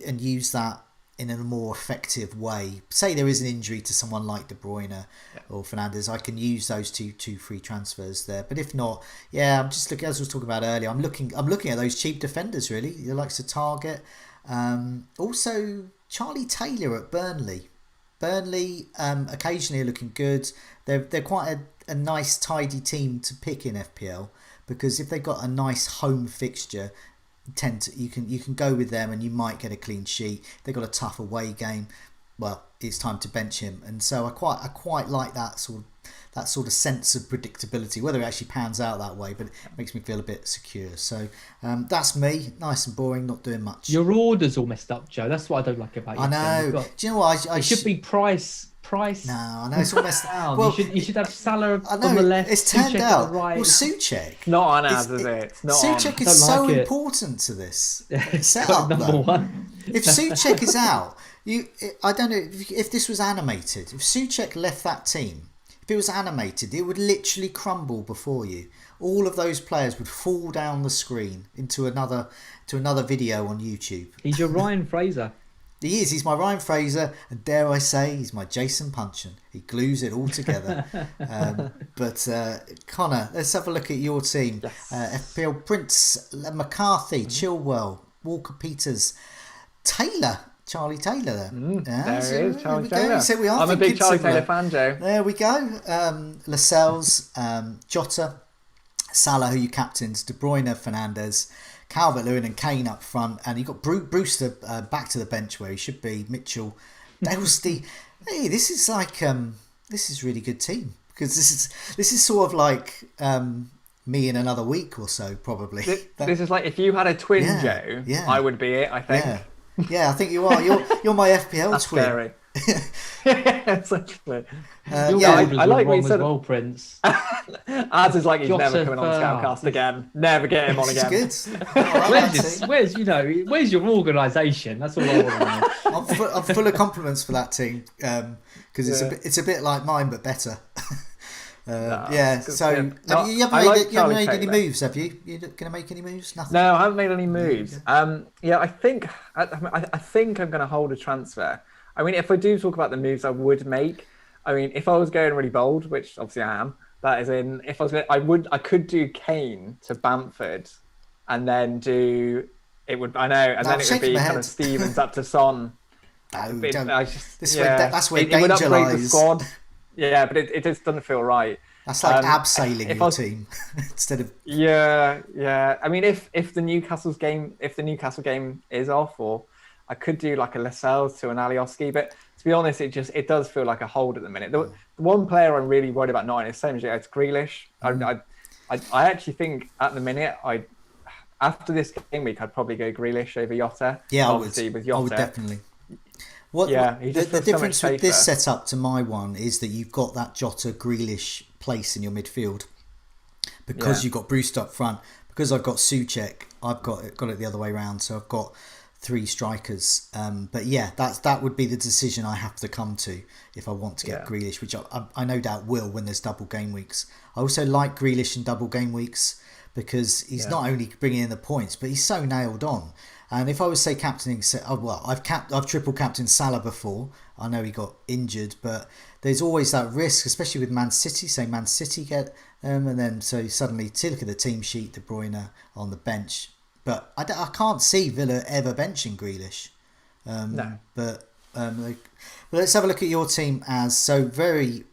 and use that in a more effective way. Say there is an injury to someone like De Bruyne or Fernandes, I can use those two free transfers there. But if not, I'm just looking, as I was talking about earlier, I'm looking at those cheap defenders really. The likes of Target, also Charlie Taylor at Burnley. Burnley occasionally are looking good. They're quite a nice tidy team to pick in FPL, because if they've got a nice home fixture, you can go with them and you might get a clean sheet. They've got a tough away game. Well, it's time to bench him, and so I quite like that sort of sense of predictability. Whether it actually pans out that way, but it makes me feel a bit secure. So that's me, nice and boring, not doing much. Your order's all messed up, Joe. That's what I don't like about you. I know. Do you know what? I should be price. No, I know it's all messed up. Well, you should have Salah on the left. It's turned out. On the right. Well, Souček. Not on as is it? It's not Souček on. is so important to this setup. Number one. If Souček is out, I don't know if this was animated. If Souček left that team, if it was animated, it would literally crumble before you. All of those players would fall down the screen into another video on YouTube. He's your Ryan Fraser. He is. He's my Ryan Fraser, and dare I say, he's my Jason Punchin. He glues it all together. But Connor, let's have a look at your team. Yes. FPL Prince, McCarthy, Chilwell, Walker Peters, Taylor. Charlie Taylor there. There he is, Charlie Taylor. So we are I'm a big Charlie similar. Taylor fan, Joe. There we go. Lascelles, Jota, Salah, who you captains, De Bruyne, Fernandes, Calvert-Lewin and Kane up front, and you've got Brewster back to the bench where he should be. Mitchell, Delsty. Hey, this is like this is a really good team, because this is sort of like me in another week or so probably. This is like if you had a twin, Joe. Yeah. I would be it. I think. Yeah, I think you are. You're my FPL That's twin. Scary. Essentially. I like what you said. Well, Prince. Ours is like he's never coming on Scoutcast again. Never get him on again. It's good. Where's your organisation? That's all I want to know. I'm full of compliments for that team, because it's a bit like mine but better. So you haven't made any moves, have you? You're going to make any moves? Nothing. No, I haven't made any moves. I think I'm going to hold a transfer. I mean, if I do talk about the moves I would make, I mean, if I was going really bold, which obviously I am, that is in. If I was, I could do Kane to Bamford, and then do it would. I know, and then it would be kind of Stevens up to Son. That's where it would danger upgrade the lies. squad. Yeah, but it just doesn't feel right. That's like abseiling your team instead of. Yeah. I mean, if the Newcastle game is off, or I could do like a Lascelles to an Alioski, but to be honest, it does feel like a hold at the minute. The one player I'm really worried about not is same as you, it's Grealish. I actually think at the minute after this game week I'd probably go Grealish over Jota. Yeah, obviously with Jota. I would definitely. The difference with this setup to my one is that you've got that Jota Grealish place in your midfield, because you've got Brewster up front. Because I've got Souček, I've got it the other way around. So I've got 3 strikers. But yeah, that would be the decision I have to come to if I want to get Grealish, which I no doubt will when there's double game weeks. I also like Grealish in double game weeks because he's not only bringing in the points, but he's so nailed on. And if I was, say, captaining... I've triple captained Salah before. I know he got injured, but there's always that risk, especially with Man City. Say Man City get them, and then so suddenly, to look at the team sheet, De Bruyne on the bench. But I can't see Villa ever benching Grealish. No. But let's have a look at your team as so very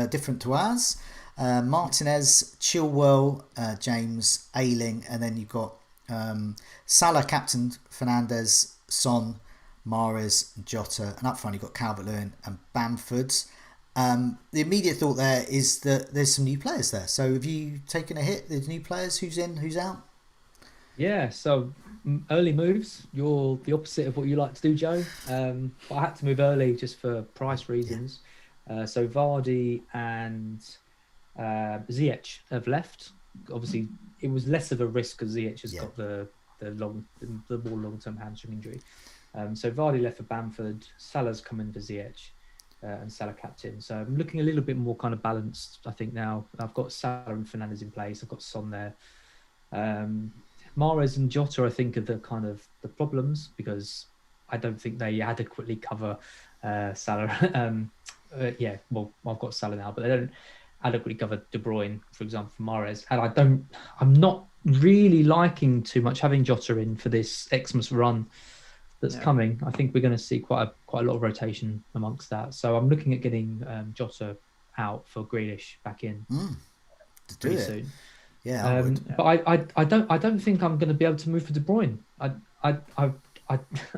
different to ours. Martinez, Chilwell, James, Ayling, and then you've got... Salah captained Fernandes, Son, Mahrez, Jota, and up front you've got Calvert-Lewin and Bamford. The immediate thought there is that there's some new players there. So have you taken a hit? There's new players. Who's in? Who's out? Yeah. So early moves. You're the opposite of what you like to do, Joe. But I had to move early just for price reasons. So Vardy and Ziyech have left. Obviously, it was less of a risk because Ziyech has got the more long-term hamstring injury. So Vardy left for Bamford, Salah's come in for Ziyech, and Salah captain. So I'm looking a little bit more kind of balanced, I think, now. I've got Salah and Fernandes in place. I've got Son there. Mahrez and Jota, I think, are the kind of the problems because I don't think they adequately cover Salah. I've got Salah now, but they don't adequately cover De Bruyne, for example, for Mahrez. And I'm not really liking too much having Jota in for this Xmas run that's coming. I think we're going to see quite a lot of rotation amongst that. So I'm looking at getting Jota out for Grealish back in pretty soon. Yeah, I would. But I don't think I'm going to be able to move for De Bruyne. I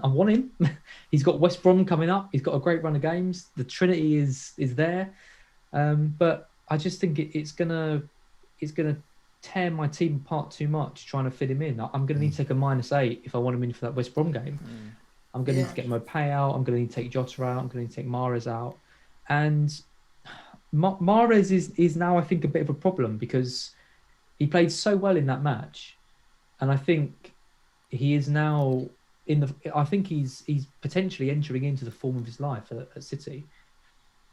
want him. He's got West Brom coming up. He's got a great run of games. The Trinity is there, but I just think it's gonna tear my team apart too much trying to fit him in. I'm going to need to take a -8 if I want him in for that West Brom game. I'm going to need to get my payout. I'm going to need to take Jota out. I'm going to need to take Mahrez out. And Mahrez is now, I think, a bit of a problem because he played so well in that match. And I think he is now I think he's potentially entering into the form of his life at City.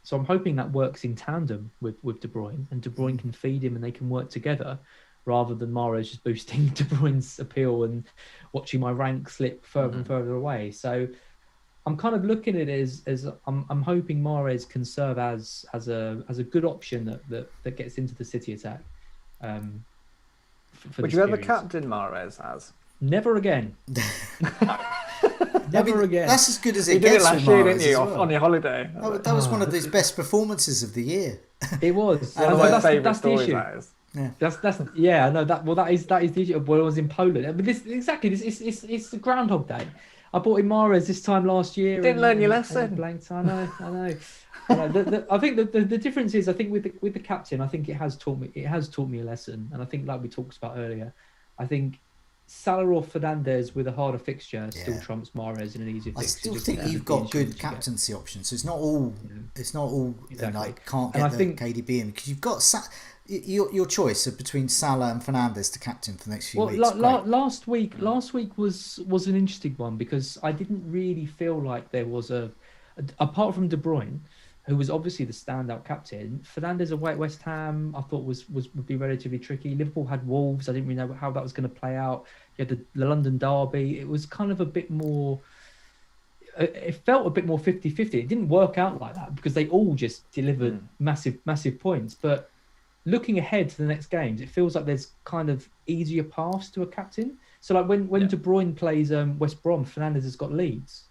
So I'm hoping that works in tandem with De Bruyne, and De Bruyne can feed him and they can work together, rather than Mahrez just boosting De Bruyne's appeal and watching my rank slip further and further away. So I'm kind of looking at it as I'm hoping Mahrez can serve as a good option that gets into the City attack. Would you ever captain Mahrez as? Never again. Never again. That's as good as You it did it gets last with year, Mahrez didn't you, as well. on your holiday? That was one of his best performances of the year. It was. One of my favourite That's the stories, issue. that is. Yeah. That's yeah. I know that. Well, that is the issue of when I was in Poland. But this it's the Groundhog Day. I bought in Mahrez this time last year. You didn't learn your lesson. Blanked. I know. I think the difference is, I think with the captain, I think it has taught me a lesson. And I think, like we talked about earlier, I think Salah or Fernandes with a harder fixture still trumps Mahrez in an easier fixture. I still think you've got good captaincy options. So it's not all Exactly. like can't And get I the think- KDB in, because you've got your choice of between Salah and Fernandes to captain for the next few weeks. Last week was an interesting one, because I didn't really feel like there was apart from De Bruyne, who was obviously the standout captain. Fernandes away at West Ham, I thought would be relatively tricky. Liverpool had Wolves. I didn't really know how that was going to play out. You had the London derby. It was kind of a bit more. It felt a bit more 50-50. It didn't work out like that because they all just delivered massive points. But looking ahead to the next games, it feels like there's kind of easier paths to a captain. So like when De Bruyne plays West Brom, Fernandes has got Leeds.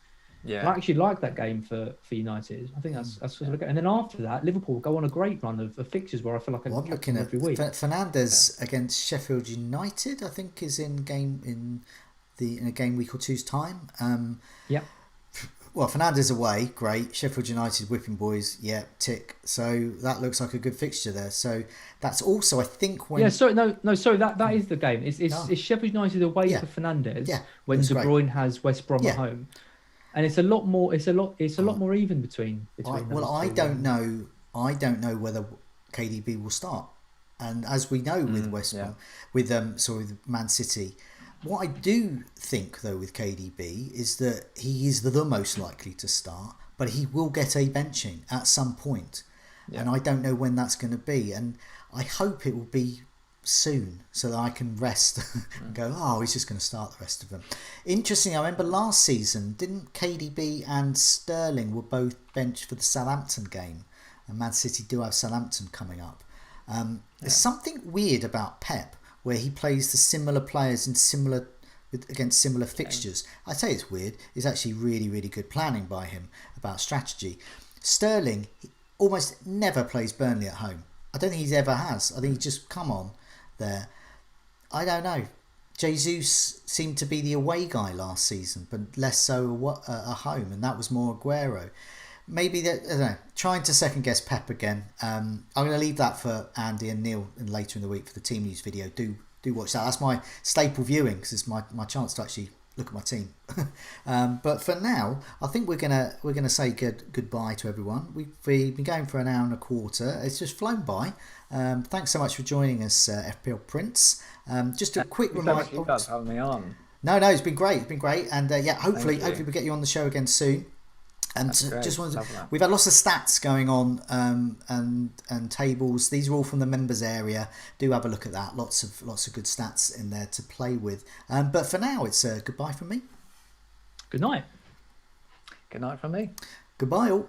Yeah. I actually like that game for United. I think that's sort of good. And then after that, Liverpool will go on a great run of fixtures where I feel like I'm looking at every week. Fernandes against Sheffield United, I think, is in a game week or two's time. Well, Fernandes away, great. Sheffield United whipping boys, tick. So that looks like a good fixture there. So that's also, I think, when sorry, that is the game. It's Sheffield United away for Fernandes when De Bruyne has West Brom at home. And it's a lot more. It's a lot more even between. I don't know whether KDB will start, and as we know with West Brom, with Man City, what I do think though with KDB is that he is the most likely to start, but he will get a benching at some point, and I don't know when that's going to be, and I hope it will be soon so that I can rest and go, he's just going to start the rest of them. Interesting, I remember last season, didn't KDB and Sterling were both benched for the Southampton game, and Man City do have Southampton coming up. There's something weird about Pep where he plays the similar players in against similar fixtures. I say it's weird. It's actually really, really good planning by him about strategy. Sterling almost never plays Burnley at home. I don't think he ever has. I think he just come on there. I don't know. Jesus seemed to be the away guy last season, but less so at home, and that was more Aguero. Maybe that, I don't know, trying to second guess Pep again. I'm going to leave that for Andy and Neil later in the week for the team news video. Do watch that. That's my staple viewing because it's my chance to actually look at my team. But for now, I think we're gonna say goodbye to everyone. We've been going for an hour and a quarter. It's just flown by. Thanks so much for joining us, FPL Prince. Just a quick reminder. You guys having me on. No, it's been great. And hopefully we get you on the show again soon. And just wanted we've had lots of stats going on and tables. These are all from the members area. Do have a look at that. Lots of good stats in there to play with. But for now, it's goodbye from me. Good night. Good night from me. Goodbye all.